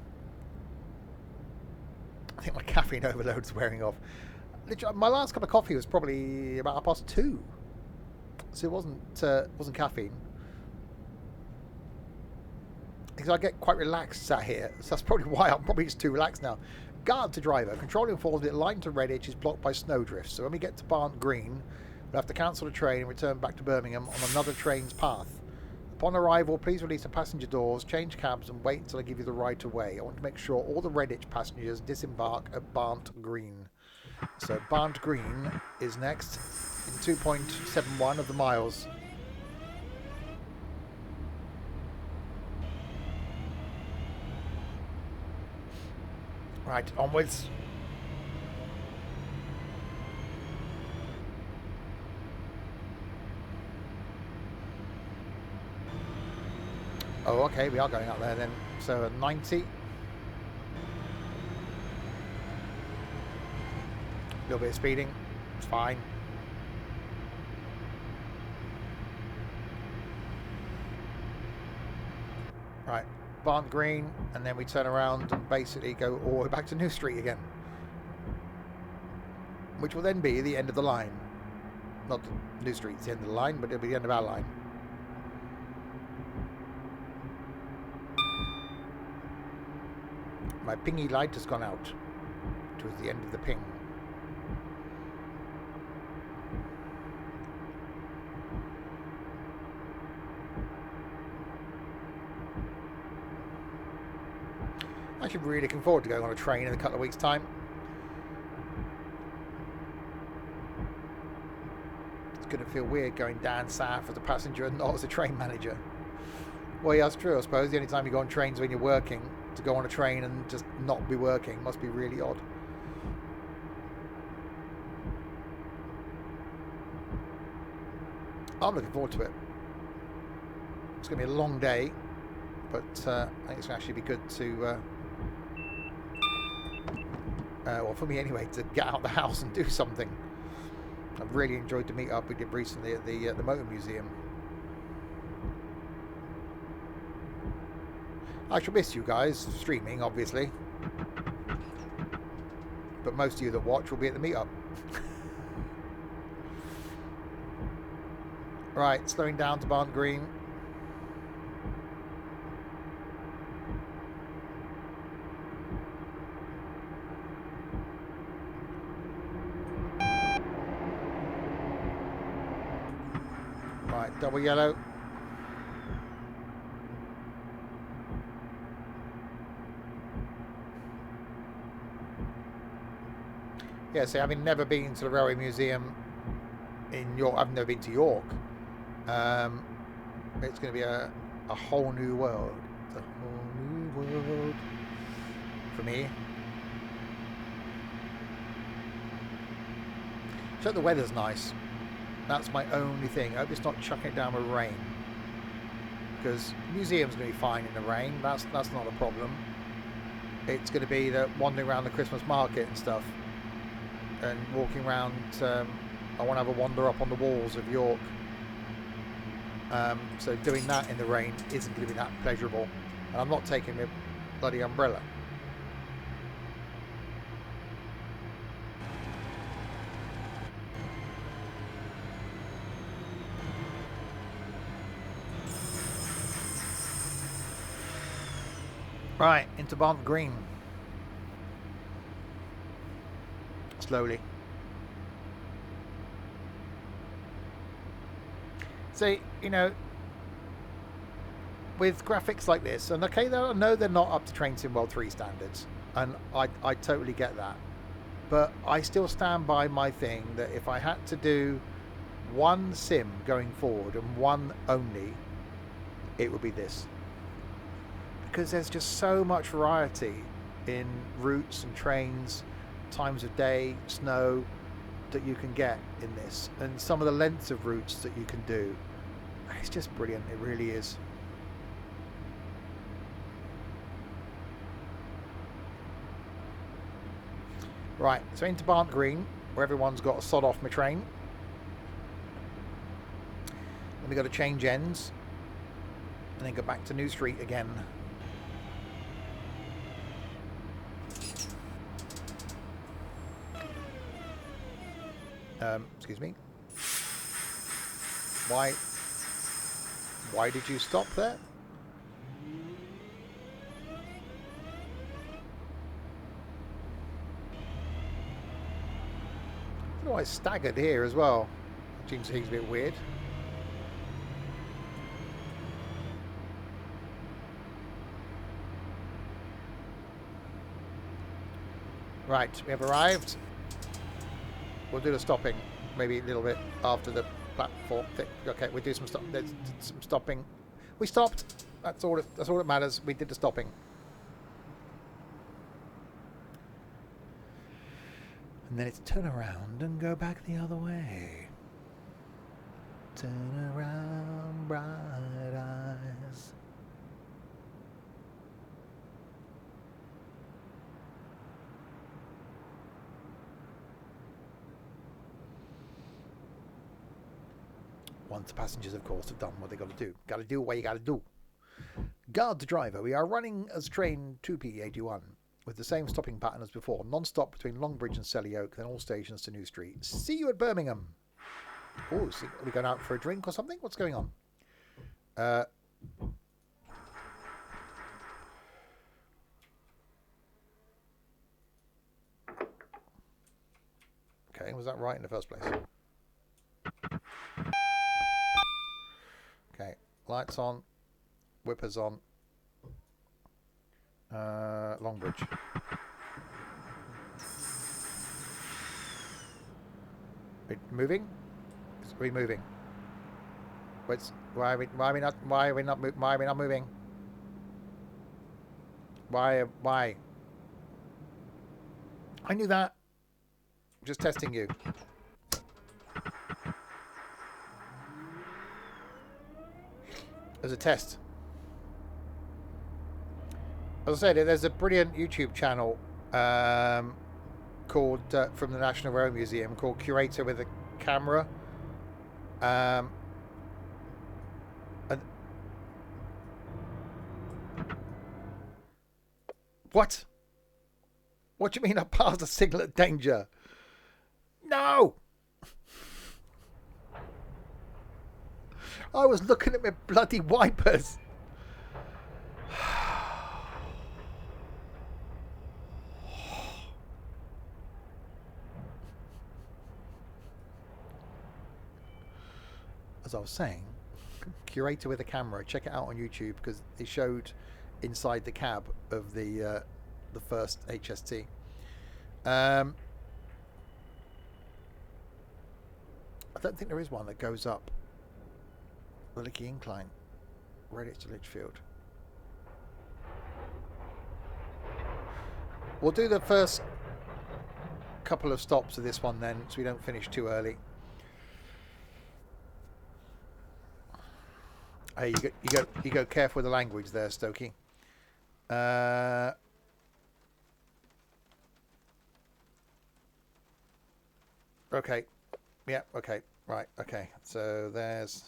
think my caffeine overload's wearing off. Literally, my last cup of coffee was probably about 2:30, so it wasn't caffeine. Because I get quite relaxed sat here, so that's probably why I'm probably just too relaxed now. Guard to driver. Control informs me that line to Redditch is blocked by snowdrifts, so when we get to Barnt Green, we'll have to cancel the train and return back to Birmingham on another train's path. Upon arrival, please release the passenger doors, change cabs, and wait until I give you the right of way. I want to make sure all the Redditch passengers disembark at Barnt Green. So Barnt Green is next in 2.71 of the miles. Right, onwards. Oh, okay, we are going up there then. So 90. A little bit of speeding. It's fine. Right. Barnt Green, and then we turn around and basically go all the way back to New Street again, which will then be the end of the line. Not New Street's the end of the line, but it'll be the end of our line. My pingy light has gone out. Towards the end of the ping. Actually really looking forward to going on a train in a couple of weeks' time. It's going to feel weird going down south as a passenger and not as a train manager. Well, yeah, that's true, I suppose. The only time you go on trains when you're working. To go on a train and just not be working must be really odd. I'm looking forward to it. It's going to be a long day, but I think it's going to actually be good to, well, for me anyway, to get out of the house and do something. I've really enjoyed the meet-up we did recently at the Motor Museum. I shall miss you guys, streaming, obviously. But most of you that watch will be at the meet-up. Right, slowing down to Barn Green. Right, double yellow. Yeah, see, having never been to the Railway Museum in York, I've never been to York. It's going to be a whole new world. It's a whole new world for me. So the weather's nice. That's my only thing. I hope it's not chucking it down with rain. Because the museum's going to be fine in the rain. That's not a problem. It's going to be the wandering around the Christmas market and stuff. And walking around, I want to have a wander up on the walls of York. So doing that in the rain isn't going to be that pleasurable. And I'm not taking my bloody umbrella. Right, into Barn Green. Slowly. See, you know, with graphics like this, and okay, I know they're not up to Train Sim World 3 standards, and I totally get that, but I still stand by my thing that if I had to do one sim going forward and one only, it would be this. Because there's just so much variety in routes and trains, times of day, snow, that you can get in this, and some of the lengths of routes that you can do. It's just brilliant, it really is. Right, so into Barn Green, where everyone's got a sod off my train. Then we got to change ends, and then go back to New Street again. Excuse me. Why did you stop there? I don't know why it's staggered here as well. Seems a bit weird. Right, we have arrived. We'll do the stopping maybe a little bit after the platform. Okay, we'll do some some stopping. We stopped. That's all that matters. We did the stopping. And then it's turn around and go back the other way. Turn around, bright eyes. Once the passengers, of course, have done what they got to do. Got to do what you got to do. Guard the driver. We are running as train 2P81 with the same stopping pattern as before. Non-stop between Longbridge and Selly Oak, then all stations to New Street. See you at Birmingham. Oh, are we going out for a drink or something? What's going on? saying was that right in the first place? Okay, lights on, whippers on. Longbridge. Moving? Are we moving? Why are we not moving? Why? I knew that. Just testing you. As a test. As I said, there's a brilliant YouTube channel called from the National Rail Museum called Curator with a Camera. And what? What do you mean I passed a signal at danger? No! I was looking at my bloody wipers. As I was saying, Curator with a Camera, check it out on YouTube because it showed inside the cab of the first HST. I don't think there is one that goes up the Licky Incline, Redditch to Lichfield. We'll do the first couple of stops of this one then, so we don't finish too early. Hey, you go careful with the language there, Stokey. Okay. Yeah, okay. Right, okay. So there's...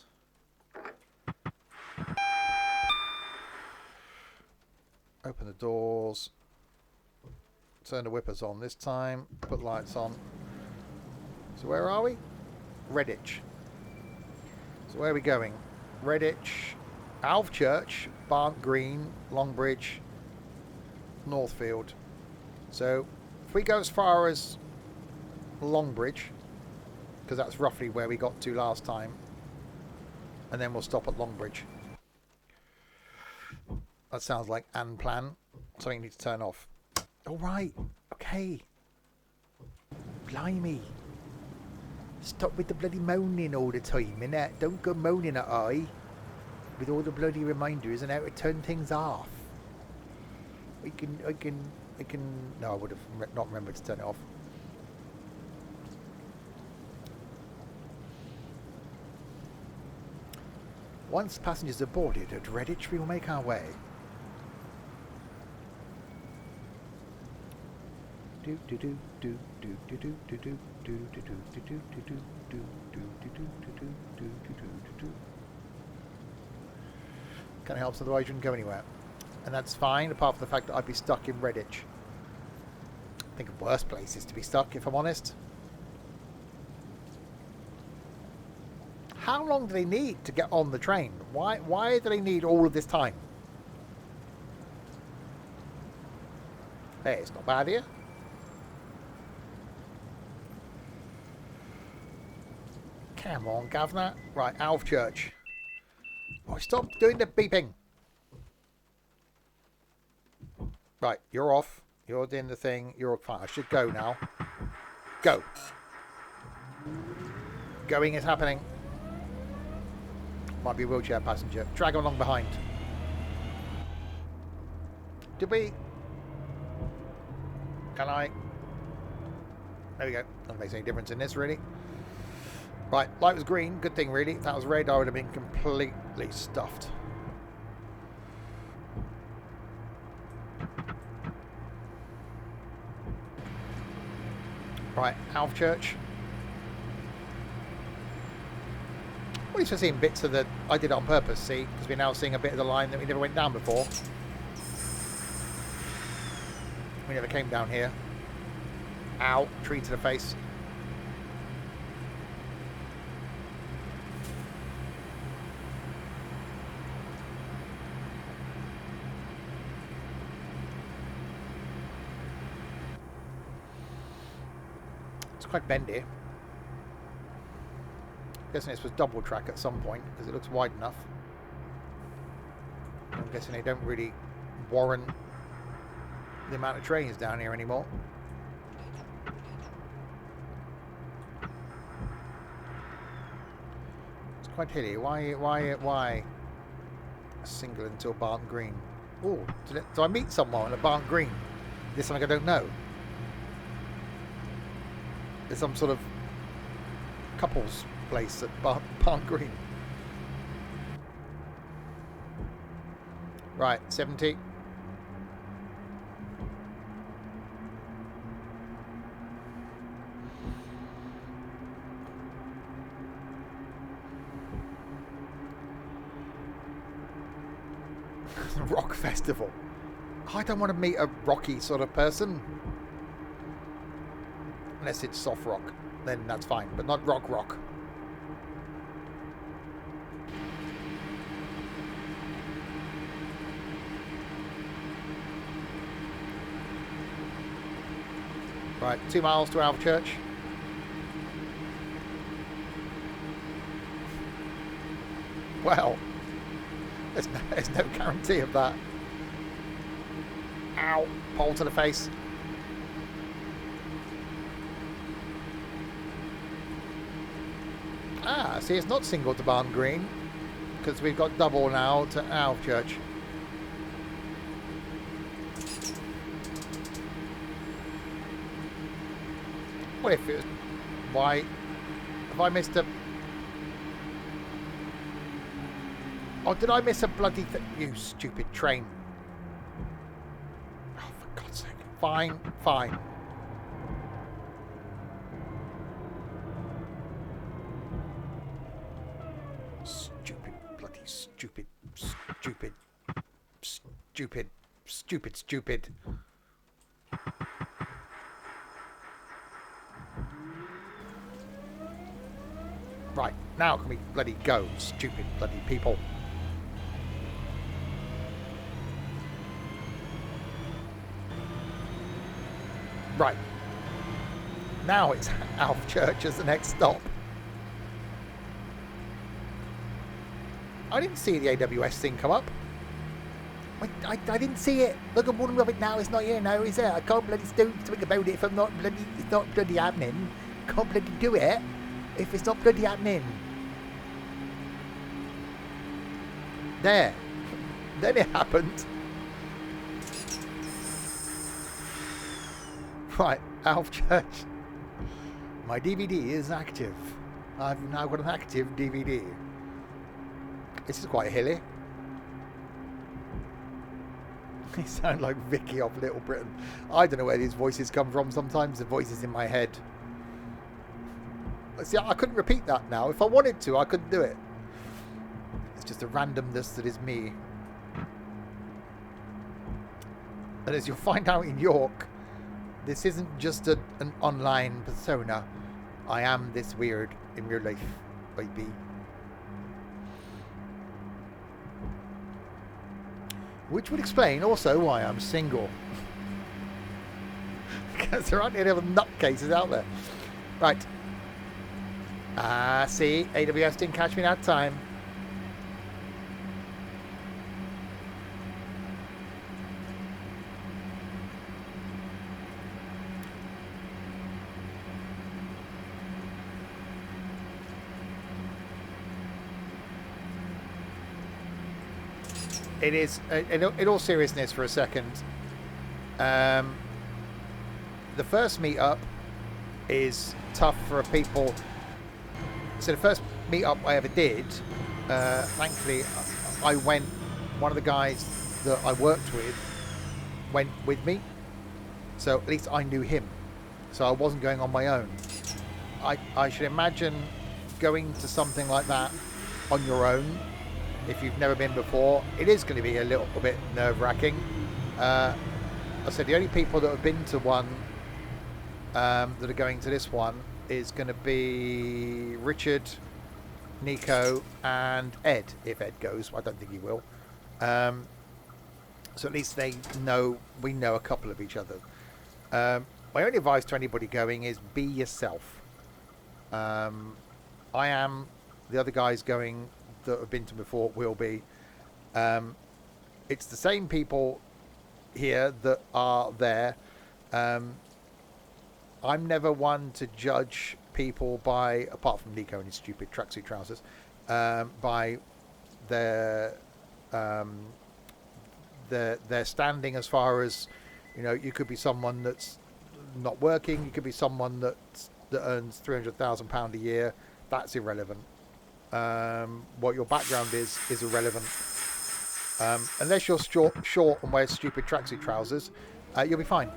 Open the doors. Turn the whippers on this time. Put lights on. So where are we? Redditch. So where are we going? Redditch, Alvechurch, Barnt Green, Longbridge, Northfield. So if we go as far as Longbridge, because that's roughly where we got to last time, and then we'll stop at Longbridge. That sounds like an plan. Something you need to turn off. All right. Okay. Blimey. Stop with the bloody moaning all the time, innit? Don't go moaning at I with all the bloody reminders and how to turn things off. I can. No, I would have not remembered to turn it off. Once passengers are boarded at Redditch, we will make our way. Can't help, otherwise you wouldn't go anywhere. And that's fine, apart from the fact that I'd be stuck in Redditch. I think of worse places to be stuck, if I'm honest. How long do they need to get on the train? Why do they need all of this time? Hey, it's not bad here. Come on, Governor. Right, Alvechurch. Oh, stop doing the beeping. Right, you're off. You're doing the thing. You're fine. I should go now. Go. Going is happening. Might be a wheelchair passenger. Drag him along behind. Did we? Can I? There we go. Doesn't make any difference in this, really. Right, light was green. Good thing, really. If that was red, I would have been completely stuffed. Right, Alvechurch. At least we're seeing bits of the... I did it on purpose, see? Because we're now seeing a bit of the line that we never went down before. We never came down here. Ow, tree to the face. quite bendy. Guessing this was double track at some point because it looks wide enough. I'm guessing they don't really warrant the amount of trains down here anymore. It's quite hilly. Why? Single until Barton Green. Oh, did I meet someone at Barton Green? There's something I don't know. There's some sort of couples place at Barton Green. Right, 70. Rock festival. I don't want to meet a rocky sort of person. Unless it's soft rock, then that's fine, but not rock. Right, 2 miles to Wylde Church. Well, there's no guarantee of that. Ow, pole to the face. Ah, see, it's not single to Barn Green because we've got double now to Wylde Church. What if it was... Why have I missed a... Oh, did I miss a bloody thing? You stupid train. Oh, for God's sake. Fine. Stupid. Right, now can we bloody go, stupid bloody people. Right. Now it's Wylde Church as the next stop. I didn't see the AWS thing come up. I didn't see it. Look, I'm warning of it now. It's not here now, is it? I can't bloody do something about it if I'm not bloody... It's not bloody happening. Can't bloody do it if it's not bloody happening. There. Then it happened. Right, Wylde Church. My DVD is active. I've now got an active DVD. This is quite hilly. They sound like Vicky off Little Britain. I don't know where these voices come from. Sometimes the voices in my head. See, I couldn't repeat that now. If I wanted to, I couldn't do it. It's just a randomness that is me. And as you'll find out in York, this isn't just an online persona. I am this weird in real life, baby. Which would explain also why I'm single. Because there aren't any other nutcases out there. Right. See, AWS didn't catch me that time. It is, in all seriousness for a second, the first meetup is tough for people. So the first meetup I ever did, thankfully, I went, one of the guys that I worked with went with me. So at least I knew him. So I wasn't going on my own. I should imagine going to something like that on your own, if you've never been before, it is going to be a little bit nerve-wracking. I said the only people that have been to one that are going to this one is going to be Richard, Nico, and Ed. If Ed goes, I don't think he will. So at least they know, we know a couple of each other. My only advice to anybody going is be yourself. I am. The other guys going that have been to before will be. It's the same people here that are there. I'm never one to judge people by, apart from Nico and his stupid tracksuit trousers, by their standing as far as, you know, you could be someone that's not working, you could be someone that earns £300,000 a year. That's irrelevant. What your background is irrelevant. Unless you're short and wear stupid tracksuit trousers, you'll be fine.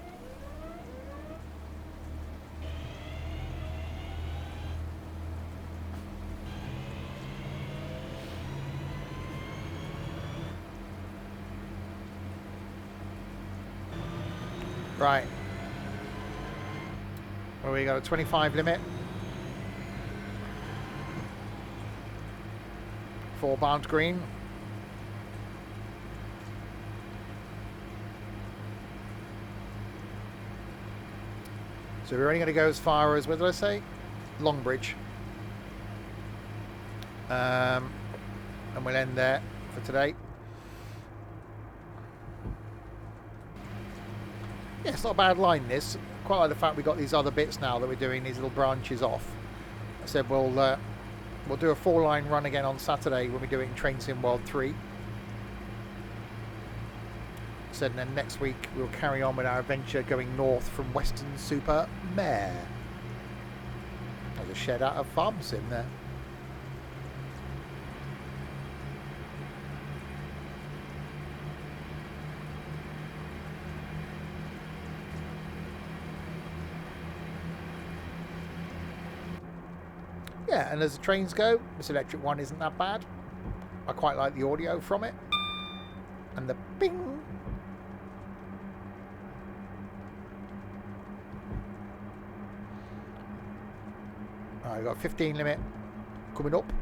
Right. Well, we got a 25 limit for Barnes Green. So we're only going to go as far as, what did I say? Longbridge. And we'll end there for today. Yeah, it's not a bad line, this. Quite like the fact we got these other bits now that we're doing, these little branches off. I said we'll do a 4-line run again on Saturday when we do it in Train Sim World 3. And then next week we'll carry on with our adventure going north from Western Super Mare. There's a shed out of Farm Sim there. Yeah, and as the trains go, this electric one isn't that bad. I quite like the audio from it. And the bing. I've got a 15 limit coming up.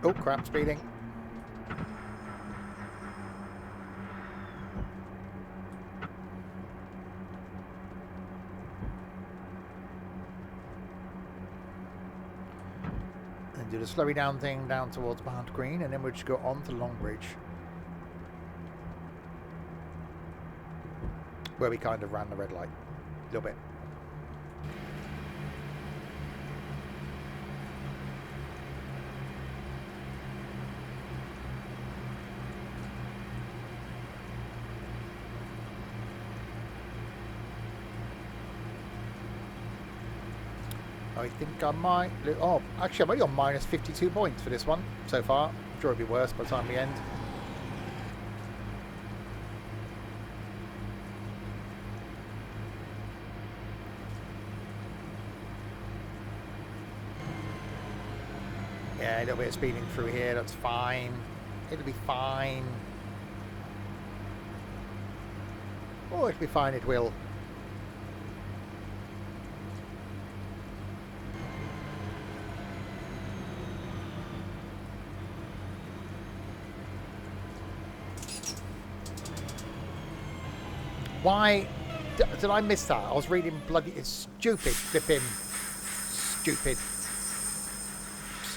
Oh crap, speeding. And do the slowing down thing down towards Barnes Green, and then we'll just go on to Longbridge, where we kind of ran the red light a little bit. I think I might... Oh, actually, I'm only on minus 52 points for this one so far. I'm sure it'll be worse by the time we end. Yeah, a little bit of speeding through here, that's fine. It'll be fine. Oh, it'll be fine, it will. Why did I miss that? I was reading bloody... It's stupid, flipping...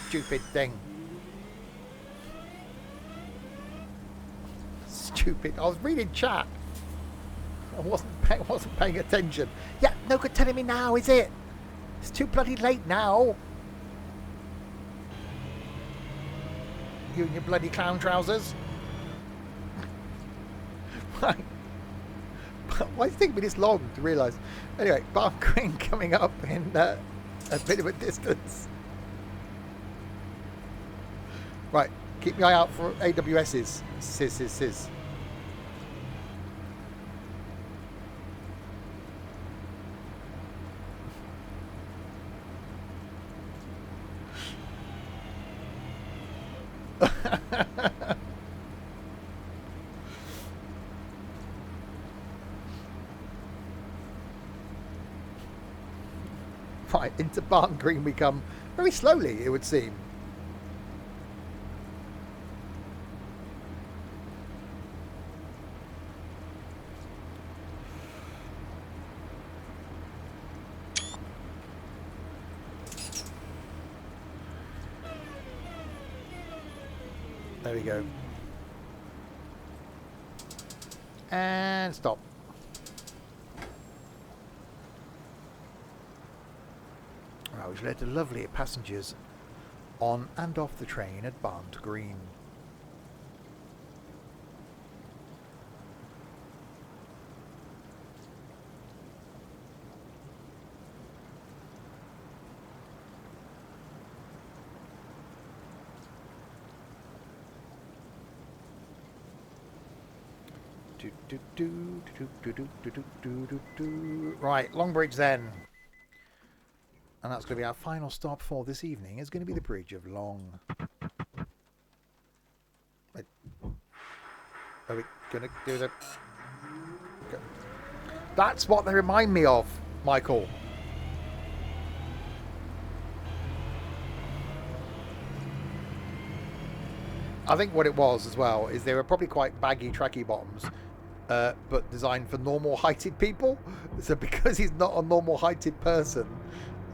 Stupid thing. Stupid. I was reading chat. I wasn't paying attention. Yeah, no good telling me now, is it? It's too bloody late now. You and your bloody clown trousers. Right. Why is it taking me this long to realise? Anyway, Barnes Green coming up in a bit of a distance. Right, keep your eye out for AWS's. Sis. Right, into Barnes Green we come very slowly, it would seem. There we go. And stop. Right, which led to lovely passengers on and off the train at Barnt Green. Right, Longbridge then. And that's going to be our final stop for this evening. It's going to be the Bridge of Long. Wait. Are we going to do the... Okay. That's what they remind me of, Michael. I think what it was as well is they were probably quite baggy tracky bottoms, but designed for normal heighted people. So because he's not a normal heighted person,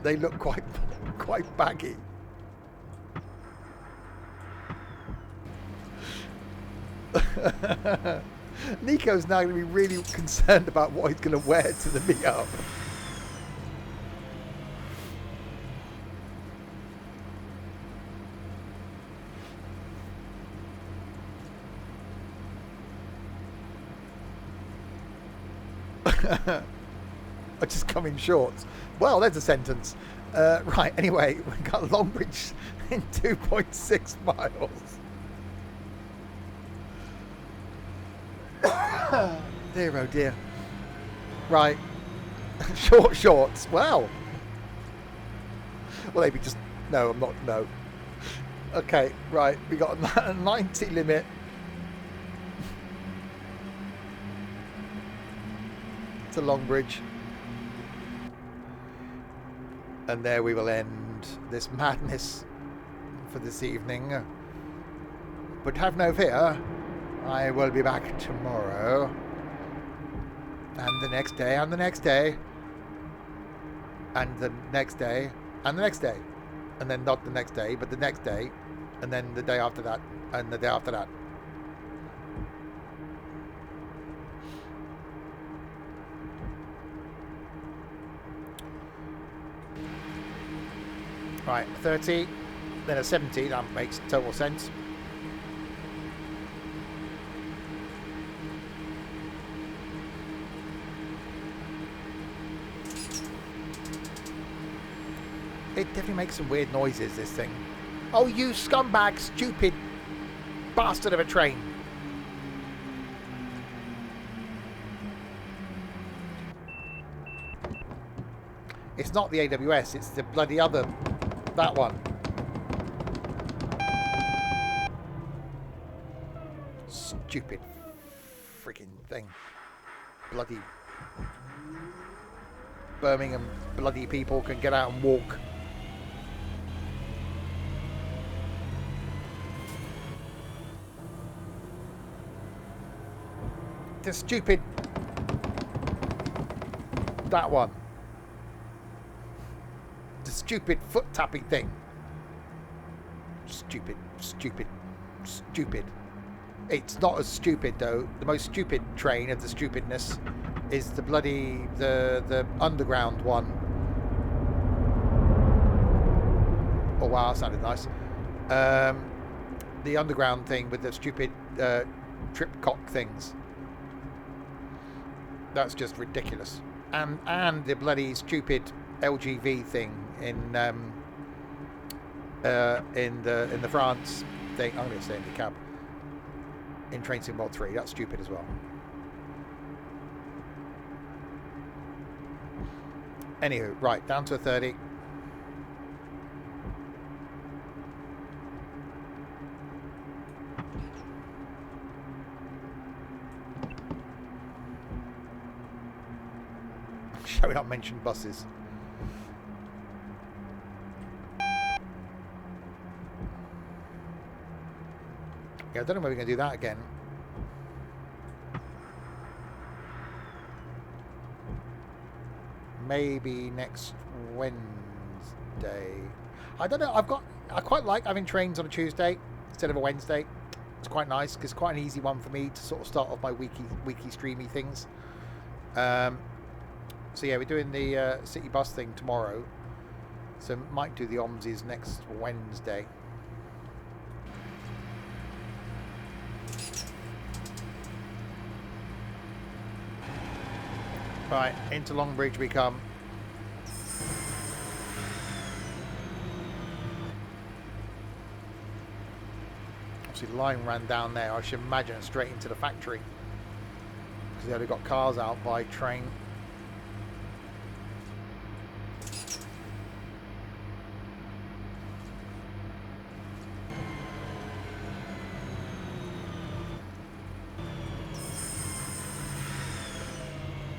they look quite baggy. Nico's now going to be really concerned about what he's going to wear to the meet-up. I just come in shorts. Well, there's a sentence. Right, anyway, we've got Longbridge in 2.6 miles. Dear, oh dear. Right. Short shorts. Wow. Well, maybe just... No, I'm not... No. Okay, right. We got a 90 limit. To Longbridge. And there we will end this madness for this evening. But have no fear, I will be back tomorrow. And the next day, and the next day. And the next day, and the next day. And then not the next day, but the next day. And then the day after that, and the day after that. Right, 30, then a 70, that makes total sense. It definitely makes some weird noises, this thing. Oh, you scumbag, stupid bastard of a train. It's not the AWS, it's the bloody other... That one. Stupid freaking thing. Bloody Birmingham bloody people can get out and walk. The stupid... That one. The stupid foot tapping thing. Stupid, stupid, stupid. It's not as stupid though. The most stupid train of the stupidness is the bloody the underground one. Oh wow, that sounded nice. The underground thing with the stupid trip cock things. That's just ridiculous. And the bloody stupid LGV thing in the France thing. I'm going to say in the cab in Train Sim Mod 3. That's stupid as well. Anywho, right, down to a 30. Shall we not mention buses? Yeah, I don't know whether we're going to do that again. Maybe next Wednesday. I don't know. I quite like having trains on a Tuesday instead of a Wednesday. It's quite nice. It's quite an easy one for me to sort of start off my weekly streamy things. So yeah, we're doing the city bus thing tomorrow. So might do the OMSs next Wednesday. Right, into Longbridge we come. Obviously the line ran down there. I should imagine straight into the factory, because they only got cars out by train.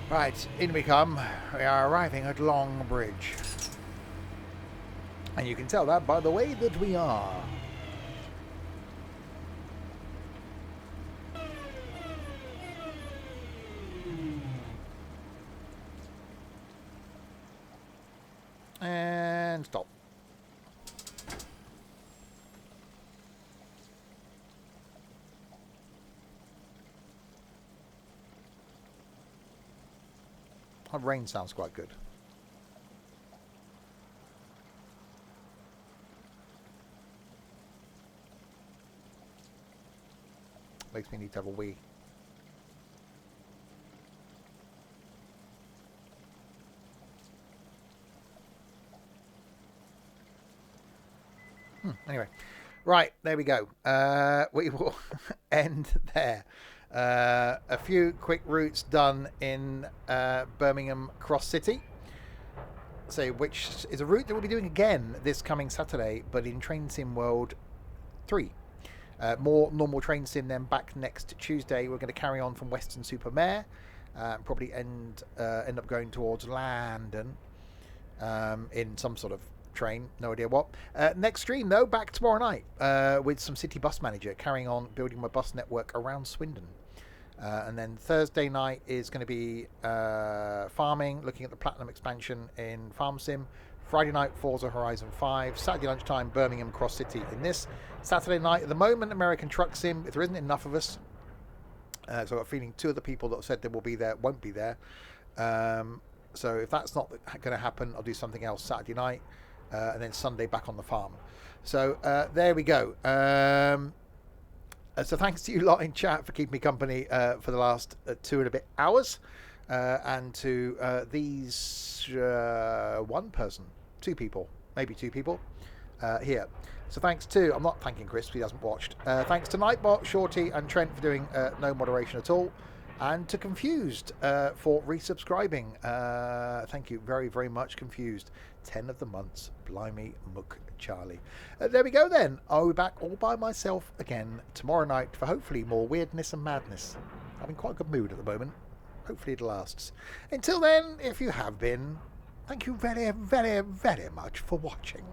Right, in we come. We are arriving at Longbridge. And you can tell that by the way that we are. And stop. Rain sounds quite good. Makes me need to have a wee. Anyway, right, there we go. We will end there. A few quick routes done in Birmingham Cross City, so which is a route that we'll be doing again this coming Saturday, but in Train Sim World 3. More normal Train Sim then back next Tuesday. We're going to carry on from Weston-super-Mare, probably end up going towards London in some sort of train, no idea what. Next stream though, back tomorrow night with some City Bus Manager, carrying on building my bus network around Swindon. And then Thursday night is going to be farming, looking at the Platinum expansion in Farm Sim. Friday night, Forza Horizon 5. Saturday lunchtime, Birmingham Cross City in this. Saturday night, at the moment, American Truck Sim. If there isn't enough of us, so I've got a feeling 2 of the people that have said they will be there won't be there. So if that's not going to happen, I'll do something else Saturday night. And then Sunday back on the farm. So there we go. So thanks to you lot in chat for keeping me company for the last 2 and a bit hours. And to these 1 person, 2 people, maybe 2 people here. So thanks to, I'm not thanking Chris, he hasn't watched. Thanks to Nightbot, Shorty and Trent for doing no moderation at all. And to Confused for resubscribing. Thank you very, very much, Confused. 10 of the months. Blimey Mook Charlie. There we go then. I'll be back all by myself again tomorrow night for hopefully more weirdness and madness. I'm in quite a good mood at the moment. Hopefully it lasts. Until then, if you have been, thank you very, very, very much for watching.